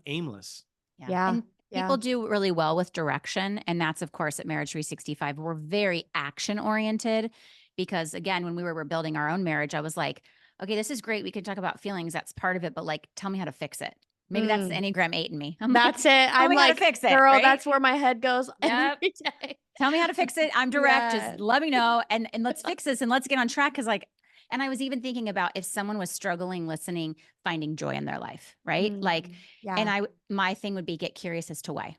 aimless. Yeah. Yeah. And Yeah. people do really well with direction. And that's, of course, at Marriage 365. We're very action oriented because, again, when we were building our own marriage, I was like, okay, this is great. We can talk about feelings. That's part of it. But like, tell me how to fix it. Maybe that's the Mm. Enneagram 8 in me. I'm like, That's it. tell I'm me how to like, fix it. girl, Right? that's where my head goes every Yep. day. Tell me how to fix it. I'm direct. Yes. Just let me know. And let's fix this and let's get on track. Cause like, and I was even thinking about if someone was struggling listening, finding joy in their life. Right. Like, Mm. and Yeah. my thing would be get curious as to why.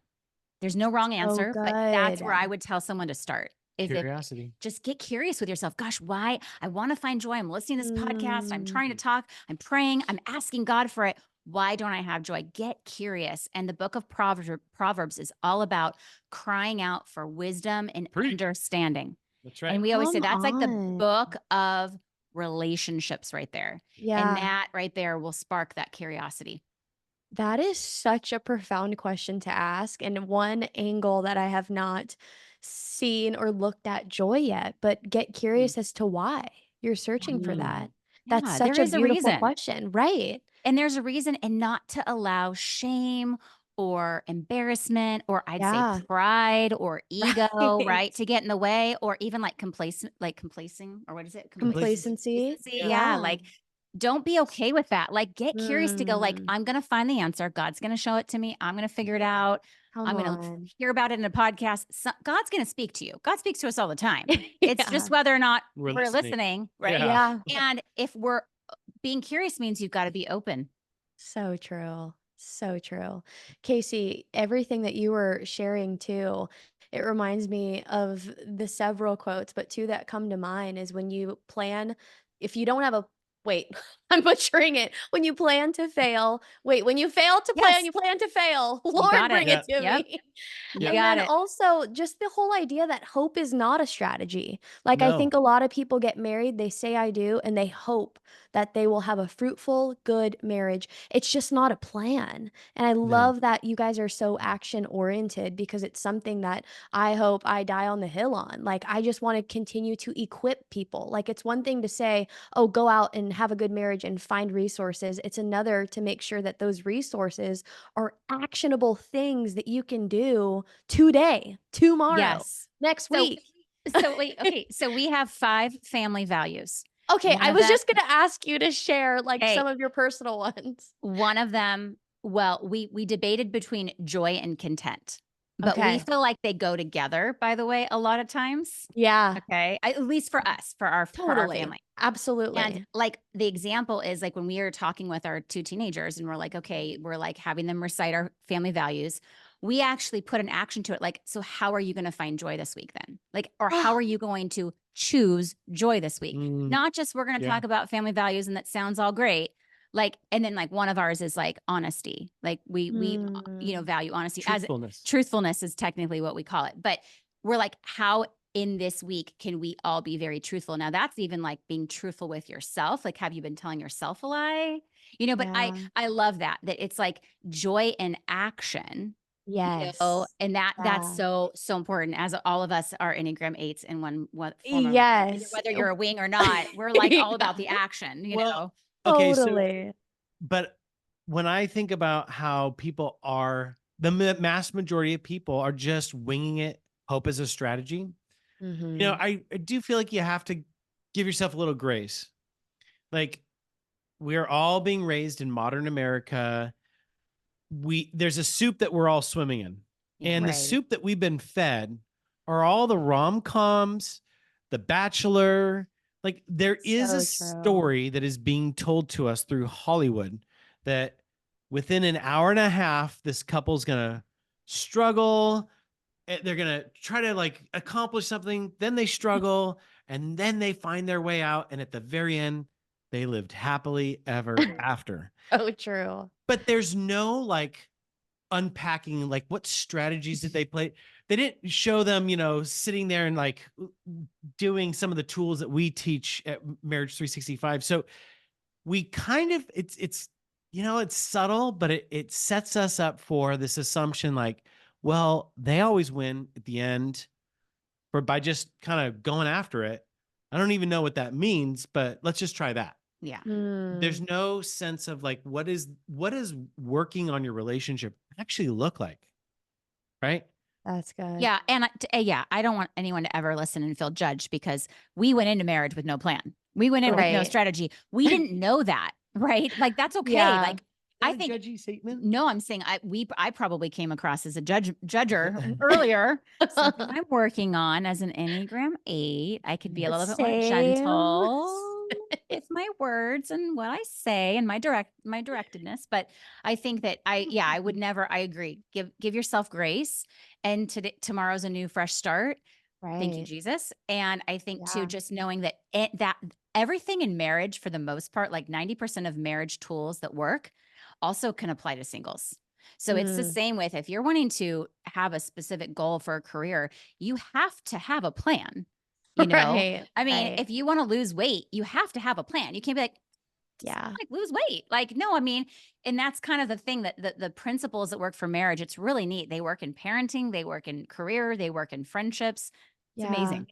There's no wrong So answer, but that's good. where I would tell someone to start. Is if Curiosity. just get curious with yourself. Gosh, why? I want to find joy. I'm listening to this podcast. I'm Mm. trying to talk. I'm praying. I'm asking God for it. Why don't I have joy? Get curious. And the book of Proverbs is all about crying out for wisdom and Preach. understanding. That's right. And we always say Come that's like the on. book of relationships right there. And Yeah. that right there will spark that curiosity. That is such a profound question to ask, and one angle that I have not seen or looked at joy yet, but get Mm. curious as to why you're searching for Mm. that. That's Yeah, there such a is a beautiful reason. question, right? And there's a reason, and not to allow shame or embarrassment, or I'd say Yeah, pride or ego, right. right, to get in the way, or even like complacing, or what is it? Complacency. Complacency, Complacency. Yeah. Yeah. yeah. Like, don't be okay with that. Like, get curious to go, like, Mm, I'm going to find the answer. God's going to show it to me. I'm going to figure it out. come I'm going to on. hear about it in a podcast. God's going to speak to you. God speaks to us all the time. It's Yeah, just whether or not We're we're listening. listening, right? Yeah. yeah. And if we're being curious means you've got to be open. So true. So true. Casey, everything that you were sharing too, it reminds me of the several quotes, but two that come to mind is when you plan, if you don't have a, wait, I'm butchering it. When you plan to fail, wait, when you fail to plan, Yes, you plan to fail. you Lord, got it. bring Yeah. it to Yep. me. You Yep. And got then it. also just the whole idea that hope is not a strategy. Like, I No. think a lot of people get married, they say I do, and they hope that they will have a fruitful, good marriage. It's just not a plan. And I No. love that you guys are so action oriented because it's something that I hope I die on the hill on. Like, I just want to continue to equip people. Like, it's one thing to say, oh, go out and have a good marriage and find resources. It's another to make sure that those resources are actionable things that you can do today, tomorrow, Yes. next So week. so wait, okay. So we have 5 family values. Okay, One I of was them, just gonna ask you to share, like, hey, some of your personal ones. one of them, well, we debated between joy and content, but we Okay. feel like they go together, by the way, a lot of times. Yeah, Okay? At least for us, for our totally. family. And Absolutely. like the example is like when we were talking with our 2 teenagers and we're like, okay, we're like having them recite our family values. We actually put an action to it. Like, so how are you going to find joy this week then? Like, or how Oh, are you going to choose joy this week? Mm. Not just we're going to Yeah. talk about family values and that sounds all great. Like, and then like one of ours is like honesty. Like we mm, value honesty as Truthfulness. truthfulness is technically what we call it. But we're like, how in this week can we all be very truthful? Now that's even like being truthful with yourself. Like, have you been telling yourself a lie? But I yeah. I love that it's like joy in action, Yes. and that's Yeah. so important, as all of us are Enneagram 8s in one form or Yes. whether you're a wing or not, we're like all Yeah, about the action, Well, okay, so totally. but when I think about how people are, the mass majority of people are just winging it, hope is a strategy. Mhm. I do feel like you have to give yourself a little grace. Like, we're all being raised in modern America. There's a soup that we're all swimming in. Yeah. And the Right. soup that we've been fed are all the rom-coms, The Bachelor. Like, there is a So true. story that is being told to us through Hollywood that within an hour and a half, this couple's gonna struggle. They're gonna try to like accomplish something, then they struggle, and then they find their way out. And at the very end, they lived happily ever after. So true. But there's no like unpacking, like, what strategies did they play. They didn't show them, sitting there and like doing some of the tools that we teach at Marriage 365. So we kind of, it's subtle, but it sets us up for this assumption, like, well, they always win at the end, or by just kind of going after it. I don't even know what that means, but let's just try that. Yeah. There's Mm, no sense of like, what is working on your relationship actually look like, right? that's good. Yeah, and yeah, I don't want anyone to ever listen and feel judged because we went into marriage with no plan. We went in with no Right. strategy. We didn't know that, right? Like that's okay. Yeah. Like Is I that a think judgy statement? no, I'm saying I probably came across as a judger earlier. Something I'm working on as an Enneagram 8. I could be a little bit more Same. gentle with my words and what I say and my directedness. But I think that I would never, I agree. Give yourself grace. And tomorrow's a new fresh start. Thank you, Right. Jesus. And I think too, Yeah. just knowing that everything in marriage, for the most part, like 90% of marriage tools that work also can apply to singles. So it's the Mm. same with if you're wanting to have a specific goal for a career, you have to have a plan. You know, Right, I mean, right. if you want to lose weight, you have to have a plan. You can't be like, just Yeah. like lose weight. Like, no, I mean, and that's kind of the thing that the principles that work for marriage, it's really neat. They work in parenting, they work in career, they work in friendships. It's Yeah. amazing.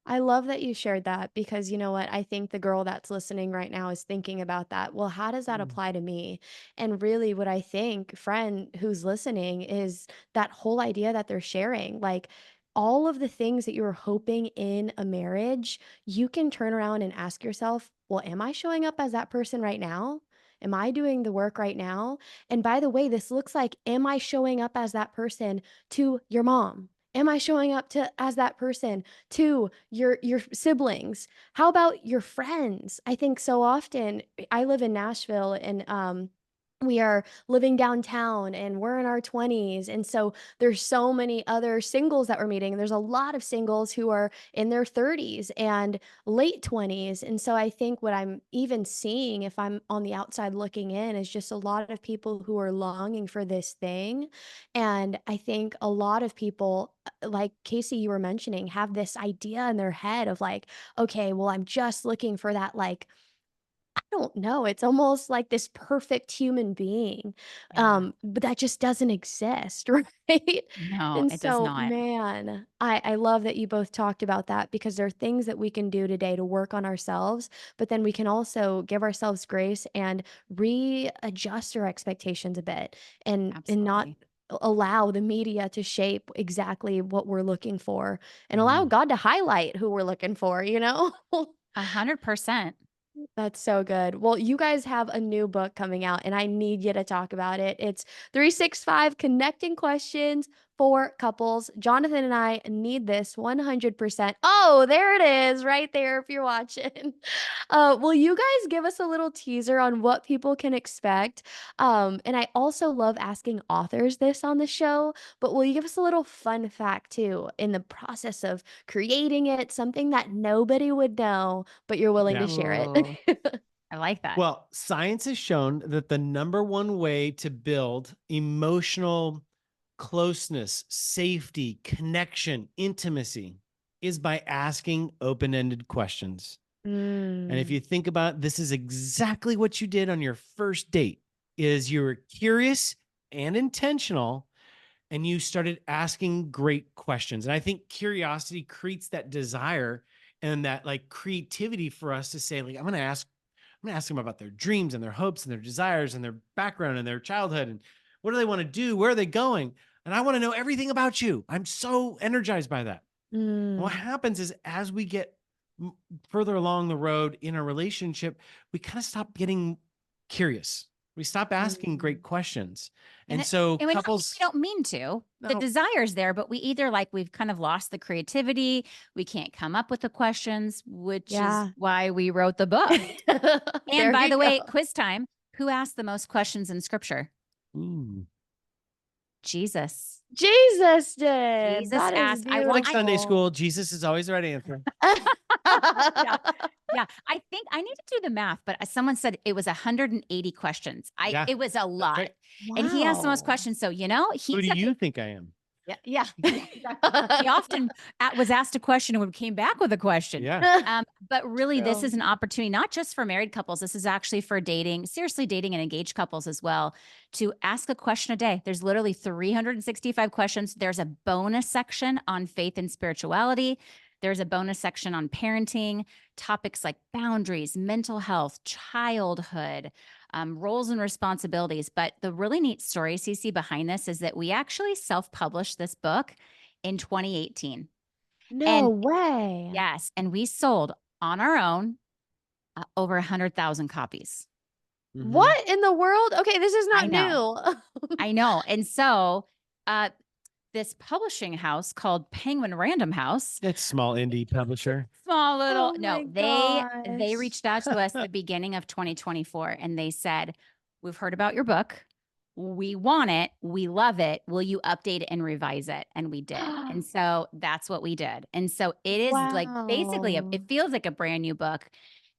I love that you shared that because you know what? I think the girl that's listening right now is thinking about that. Well, how does that Mm. apply to me? And really, what I think, friend who's listening, is that whole idea that they're sharing. Like all of the things that you're hoping in a marriage, you can turn around and ask yourself, well, am I showing up as that person right now? Am I doing the work right now? And by the way, this looks like, am I showing up as that person to your mom? Am I showing up to as that person to your siblings? How about your friends? I think so often I live in Nashville and we are living downtown and we're in our 20s and so there's so many other singles that we're meeting. There's a lot of singles who are in their 30s and late 20s, and so I think what I'm even seeing if I'm on the outside looking in is just a lot of people who are longing for this thing. And I think a lot of people, like Casey, you were mentioning, have this idea in their head of like, okay, well, I'm just looking for that, like, I don't know, it's almost like this perfect human being, Yeah. but that just doesn't exist, right? No, And it does so, not. man, I love that you both talked about that because there are things that we can do today to work on ourselves, but then we can also give ourselves grace and readjust our expectations a bit and not Absolutely. allow the media to shape exactly what we're looking for and allow Mhm. God to highlight who we're looking for, you know? 100%. That's so good. Well, you guys have a new book coming out, and I need you to talk about it. It's 365 Connecting Questions for Couples. Jonathan and I need this 100%. Oh, there it is, right there if you're watching. Will you guys give us a little teaser on what people can expect? And I also love asking authors this on the show, but will you give us a little fun fact too in the process of creating it, something that nobody would know, but you're willing to Yeah. share it? Oh, I like that. Well, science has shown that the number one way to build emotional closeness, safety, connection, intimacy is by asking open ended questions. And if Mm, you think about it, this is exactly what you did on your first date is you were curious and intentional and you started asking great questions. And I think curiosity creates that desire and that like creativity for us to say like I'm going to ask them about their dreams and their hopes and their desires and their background and their childhood and what do they want to do? Where are they going? And I want to know everything about you. I'm so energized by that. And what mm, happens is as we get further along the road in a relationship, we kind of stop getting curious. We stop asking mm. great questions. And And it so and we couples, don't mean to. The no, desire's there, but we either like we've kind of lost the creativity, we can't come up with the questions, which is Yeah. why we wrote the book. And There by you the way, go. quiz time. Who asked the most questions in scripture? ooh, Jesus. Jesus did. Jesus That is asked, like I Sunday beautiful. school, Jesus is always the right answer. yeah. Yeah, I think I need to do the math, but someone said it was 180 questions. Yeah, It was a that's lot. right. And he asked the most Wow. questions. So, Who he's do at the you think I am? yeah, yeah, yeah, exactly. He often was asked a question and came back with a question. Yeah. But really, this True. is an opportunity not just for married couples. This is actually for dating, seriously dating and engaged couples as well, to ask a question a day. There's literally 365 questions. There's a bonus section on faith and spirituality. There's a bonus section on parenting, topics like boundaries, mental health, childhood, roles and responsibilities. But the really neat story, CC, behind this is that we actually self-published this book in 2018. No And way. yes, and we sold on our own over 100,000 copies. Hmm. What in the world? Okay, this is I not know. new. I know. And so uh, this publishing house called Penguin Random House, It's small indie publisher. small little, Oh no, my they gosh. reached out to us the beginning of 2024 and they said, "We've heard about your book. We want it. We love it. Will you update it and revise it?" And we did. And so that's what we did. And so it is like basically Wow. it feels like a brand new book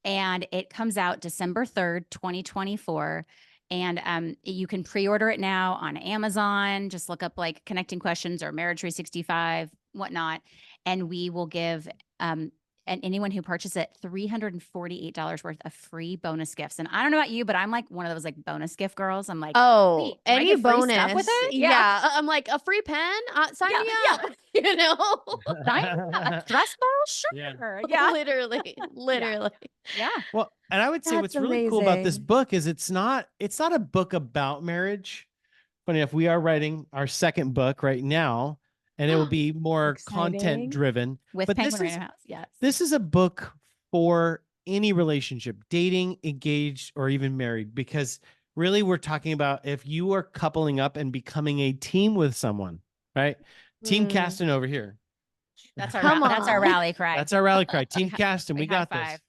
and it comes out December 3rd, 2024. And you can pre-order it now on Amazon. Just look up like Connecting Questions or Marriage365, whatnot. And we will give and anyone who purchases it $348 worth of free bonus gifts. And I don't know about you, but I'm like one of those like bonus gift girls. I'm like, Oh, wait, do I any get free stuff with bonus. it? Yeah. Yeah. I'm like, a free pen? Sign Yeah. me Yeah. up. You know? A thrust ball? Yeah. Sure. Yeah. Literally. Yeah. Literally. Yeah. Well, and I would say That's what's really cool about this amazing. book is it's not a book about marriage. Funny enough, we are writing our second book right now, and it will be more content Exciting. driven. With But Penguin Random House. Yes. this is a book for any relationship, dating, engaged, or even married, because really we're talking about if you are coupling up and becoming a team with someone, right? Team Mm. Caston over here. That's Come that's our on. rally cry. That's our rally cry. Team Caston, We we high got five.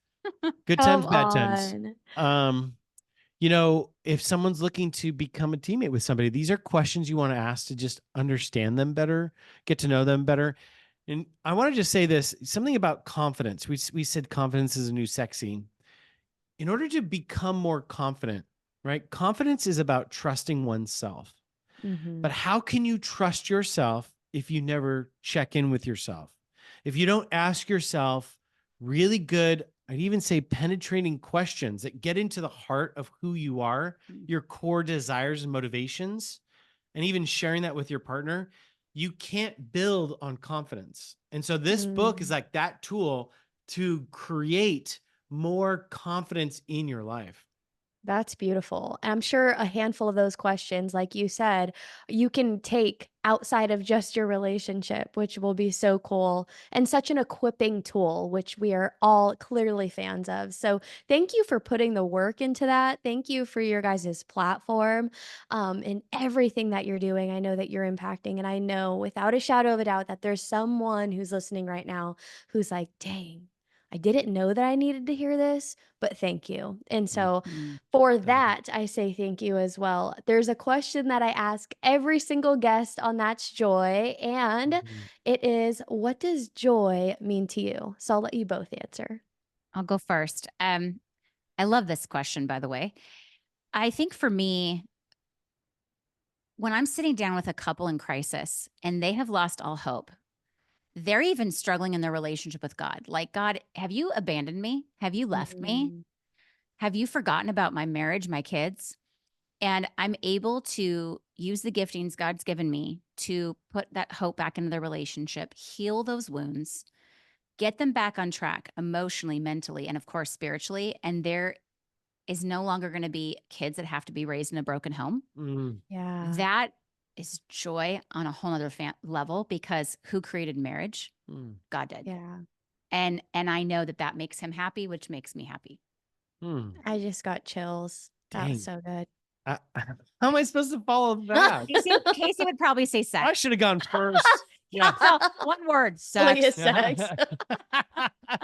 this. Good times, Come bad times. on. You know, if someone's looking to become a teammate with somebody, these are questions you want to ask to just understand them better, get to know them better. And I want to just say this, something about confidence. We said confidence is a new sexy. In order to become more confident, right? Confidence is about trusting oneself. Mhm. But how can you trust yourself if you never check in with yourself? If you don't ask yourself really good, I'd even say penetrating questions that get into the heart of who you are, your core desires and motivations, and even sharing that with your partner, you can't build on confidence. And so this book is Mm. like that tool to create more confidence in your life. That's beautiful. I'm sure a handful of those questions, like you said, you can take outside of just your relationship, which will be so cool and such an equipping tool, which we are all clearly fans of. So, thank you for putting the work into that. Thank you for your guys' platform and everything that you're doing. I know that you're impacting, and I know without a shadow of a doubt that there's someone who's listening right now who's like, dang, I didn't know that I needed to hear this, but thank you. And so, Mm. for Thank you. that, I say thank you as well. There's a question that I ask every single guest on That's Joy, and Mhm. it is, what does joy mean to you? So I'll let you both answer. I'll go first. I love this question, by the way. I think for me, when I'm sitting down with a couple in crisis and they have lost all hope, they're even struggling in their relationship with God. Like, God, have you abandoned me? Have you left me? Mm, Have you forgotten about my marriage, my kids? And I'm able to use the giftings God's given me to put that hope back into their relationship, heal those wounds, get them back on track emotionally, mentally, and of course, spiritually. And there is no longer going to be kids that have to be raised in a broken home. Mm, yeah. That is joy on a whole other level, because who created marriage? mm, God did. Yeah. And I know that that makes him happy, which makes me happy. mm. I just got chills. That was Dang. so good. How am I supposed to follow that? Casey would probably say sex. I should have gone first. Yeah. So one word, Look at sex. sex.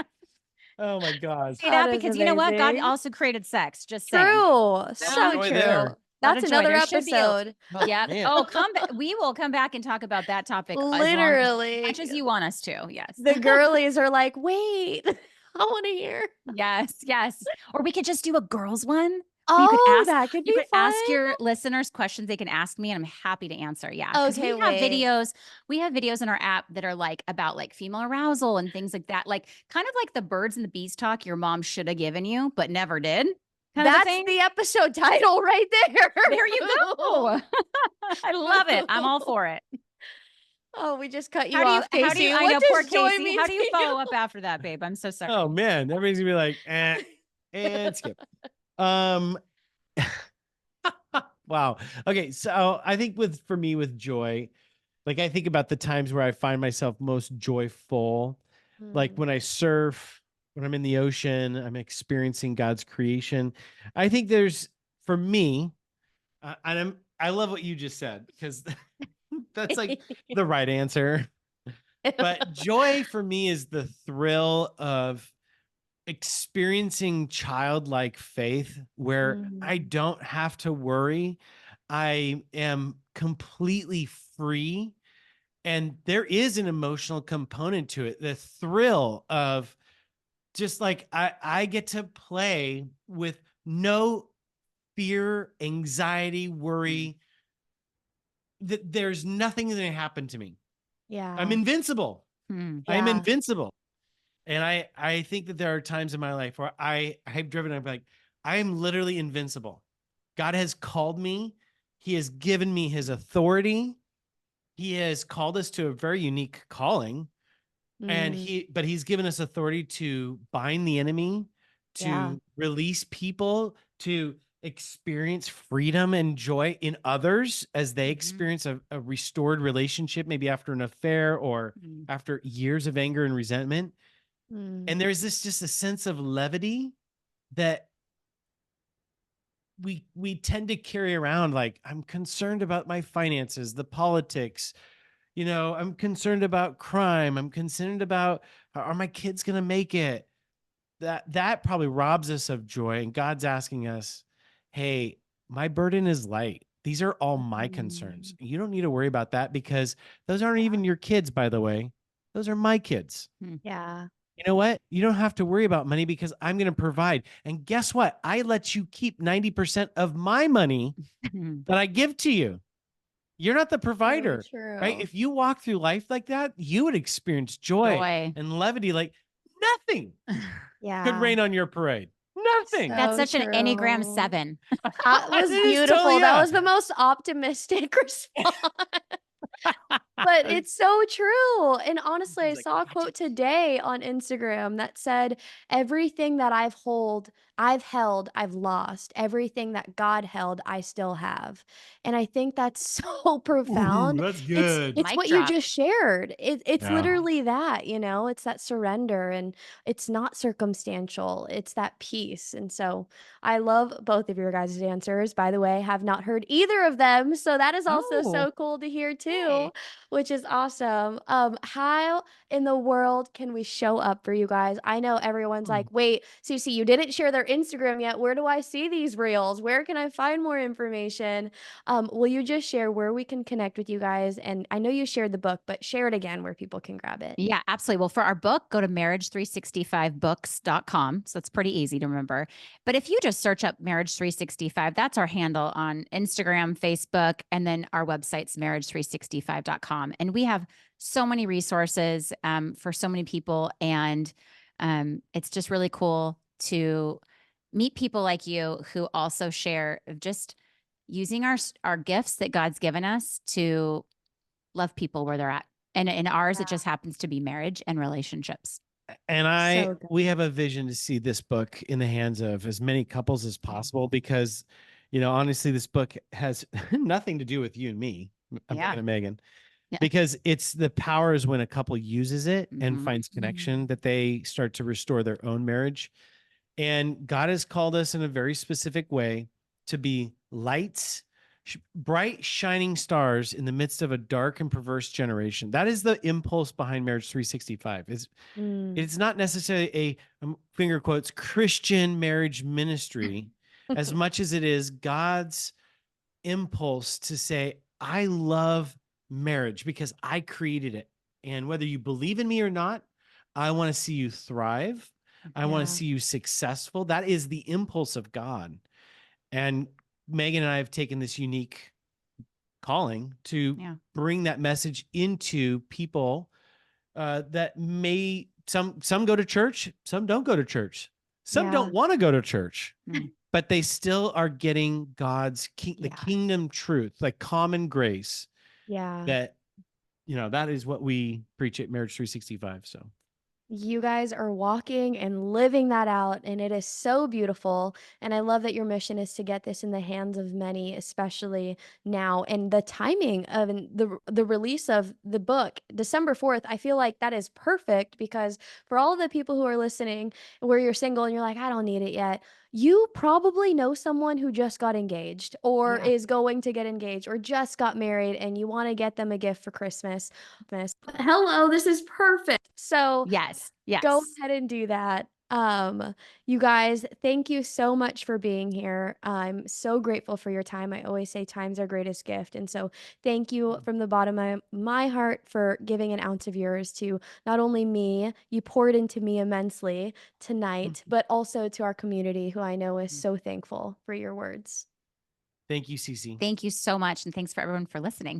Oh my gosh. Say That that is because you know what? God amazing. also created sex. Just saying. True. Lot of So joy true. there. Lot That's of joy. another There should be episode. Oh, yeah. man. Oh, come back. We will come back and talk about that topic as much as Literally. you want us to. Yes. The girlies are like, wait, I want to hear. Yes. Yes. Or we could just do a girls one where Oh, that could you be could fun. ask your listeners questions they can ask me and I'm happy to answer. Yeah. Because Okay, wait. we have videos in our app that are like about like female arousal and things like that. Like kind of like the birds and the bees talk your mom should have given you, but never did. Kind of a That's thing. the episode title right there. There you go. I love it. I'm all for it. Oh, we just cut you off, How do you, Casey. I What know, poor does joy Casey. mean How to do you you? follow up after that, babe? I'm so sorry. Oh man, everybody's gonna be like, and skip. Um, wow. Okay, so I think for me with joy, like I think about the times where I find myself most joyful, like Mm, when I surf, when I'm in the ocean, I'm experiencing God's creation. I think there's for me, I love what you just said because that's like the right answer. But joy for me is the thrill of experiencing childlike faith where I mm, don't have to worry. I am completely free. And there is an emotional component to it. The thrill of just like I get to play with no fear, anxiety, Mm. worry, that there's nothing that can happen to me. I'm Yeah. invincible. Mm. I am Yeah. invincible. And I think that there are times in my life where I've driven, I'm like, I am literally invincible. God has called me. He has given me his authority. He has called us to a very unique calling. And Mm, but he's given us authority to bind the enemy, yeah. to release people, to experience freedom and joy in others as they Mhm. experience a restored relationship, maybe after an affair or Mm. after years of anger and resentment. Mm, And there's this just a sense of levity that we tend to carry around. Like, I'm concerned about my finances, the politics, I'm concerned about crime, I'm concerned about, are my kids going to make it? That probably robs us of joy, and God's asking us, hey, my burden is light. These are all my concerns. mm, You don't need to worry about that, because those aren't yeah. even your kids, by the way. Those are my kids. Mm. Yeah. You know what? You don't have to worry about money, because I'm going to provide. And guess what? I let you keep 90% of my money that I give to you. You're not the So provider, right? true. If you walk through life like that, you would experience joy Joy. and levity like nothing could Yeah. rain on your parade. Nothing. That's So such an Enneagram true. 7. That was It is totally, beautiful. That yeah. was the most optimistic response. But it's so true, and honestly, I He's like, saw a gotcha. quote today on Instagram that said, "Everything that I've held, I've lost. Everything that God held, I still have." And I think that's so Ooh, profound. that's It's good. it's Mic what you drop. just shared. It's Yeah. literally that, it's that surrender, and it's not circumstantial. It's that peace. And so I love both of your guys' answers. By the way, have not heard either of them, so that is also Oh, so cool to hear too, hey. which is awesome. How in the world can we show up for you guys? I know everyone's Hmm. like, wait, Cece, you didn't share their Instagram yet. Where do I see these reels? Where can I find more information? Will you just share where we can connect with you guys? And I know you shared the book, but share it again where people can grab it. Yeah, absolutely. Well, for our book, go to marriage365books.com. So it's pretty easy to remember. But if you just search up Marriage365, that's our handle on Instagram, Facebook, and then our website's marriage365.com. And we have so many resources for so many people. And it's just really cool to meet people like you who also share of just using our gifts that God's given us to love people where they're at. And in ours, it Yeah. just happens to be marriage and relationships. And So we good. have a vision to see this book in the hands of as many couples as possible, because, honestly, this book has nothing to do with you and me. I'm Yeah. thinking of Megan, Yeah. because it's the power is when a couple uses it and Hmm. finds Mm, connection, that they start to restore their own marriage. And God has called us in a very specific way to be lights, bright, shining stars in the midst of a dark and perverse generation. That is the impulse behind Marriage 365. mm. It's not necessarily a, finger quotes, Christian marriage ministry, as much as it is God's impulse to say, I love marriage because I created it. And whether you believe in me or not, I want to see you thrive. I want to Yeah. see you successful. That is the impulse of God. And Megan and I have taken this unique calling to Yeah. bring that message into people, that may, some go to church, some don't go to church, some Yeah. don't want to go to church, Mm. but they still are getting the Yeah. kingdom truth, like common grace, Yeah. that, that is what we preach at Marriage 365. So You guys are walking and living that out, and it is so beautiful. And I love that your mission is to get this in the hands of many, especially now. And the timing of the release of the book, December 4th, I feel like that is perfect, because for all the people who are listening, where you're single and you're like, I don't need it yet, you probably know someone who just got engaged or Yeah. is going to get engaged or just got married, and you want to get them a gift for Christmas. Hello, this is perfect. So Yes. go Yes. ahead and do that. Um, you guys, thank you so much for being here. I'm so grateful for your time. I always say time's our greatest gift. And so thank you from the bottom of my heart for giving an ounce of yours to not only me, you poured into me immensely tonight, but also to our community who I know is so thankful for your words. Thank you, Cece. Thank you so much. And thanks for everyone for listening.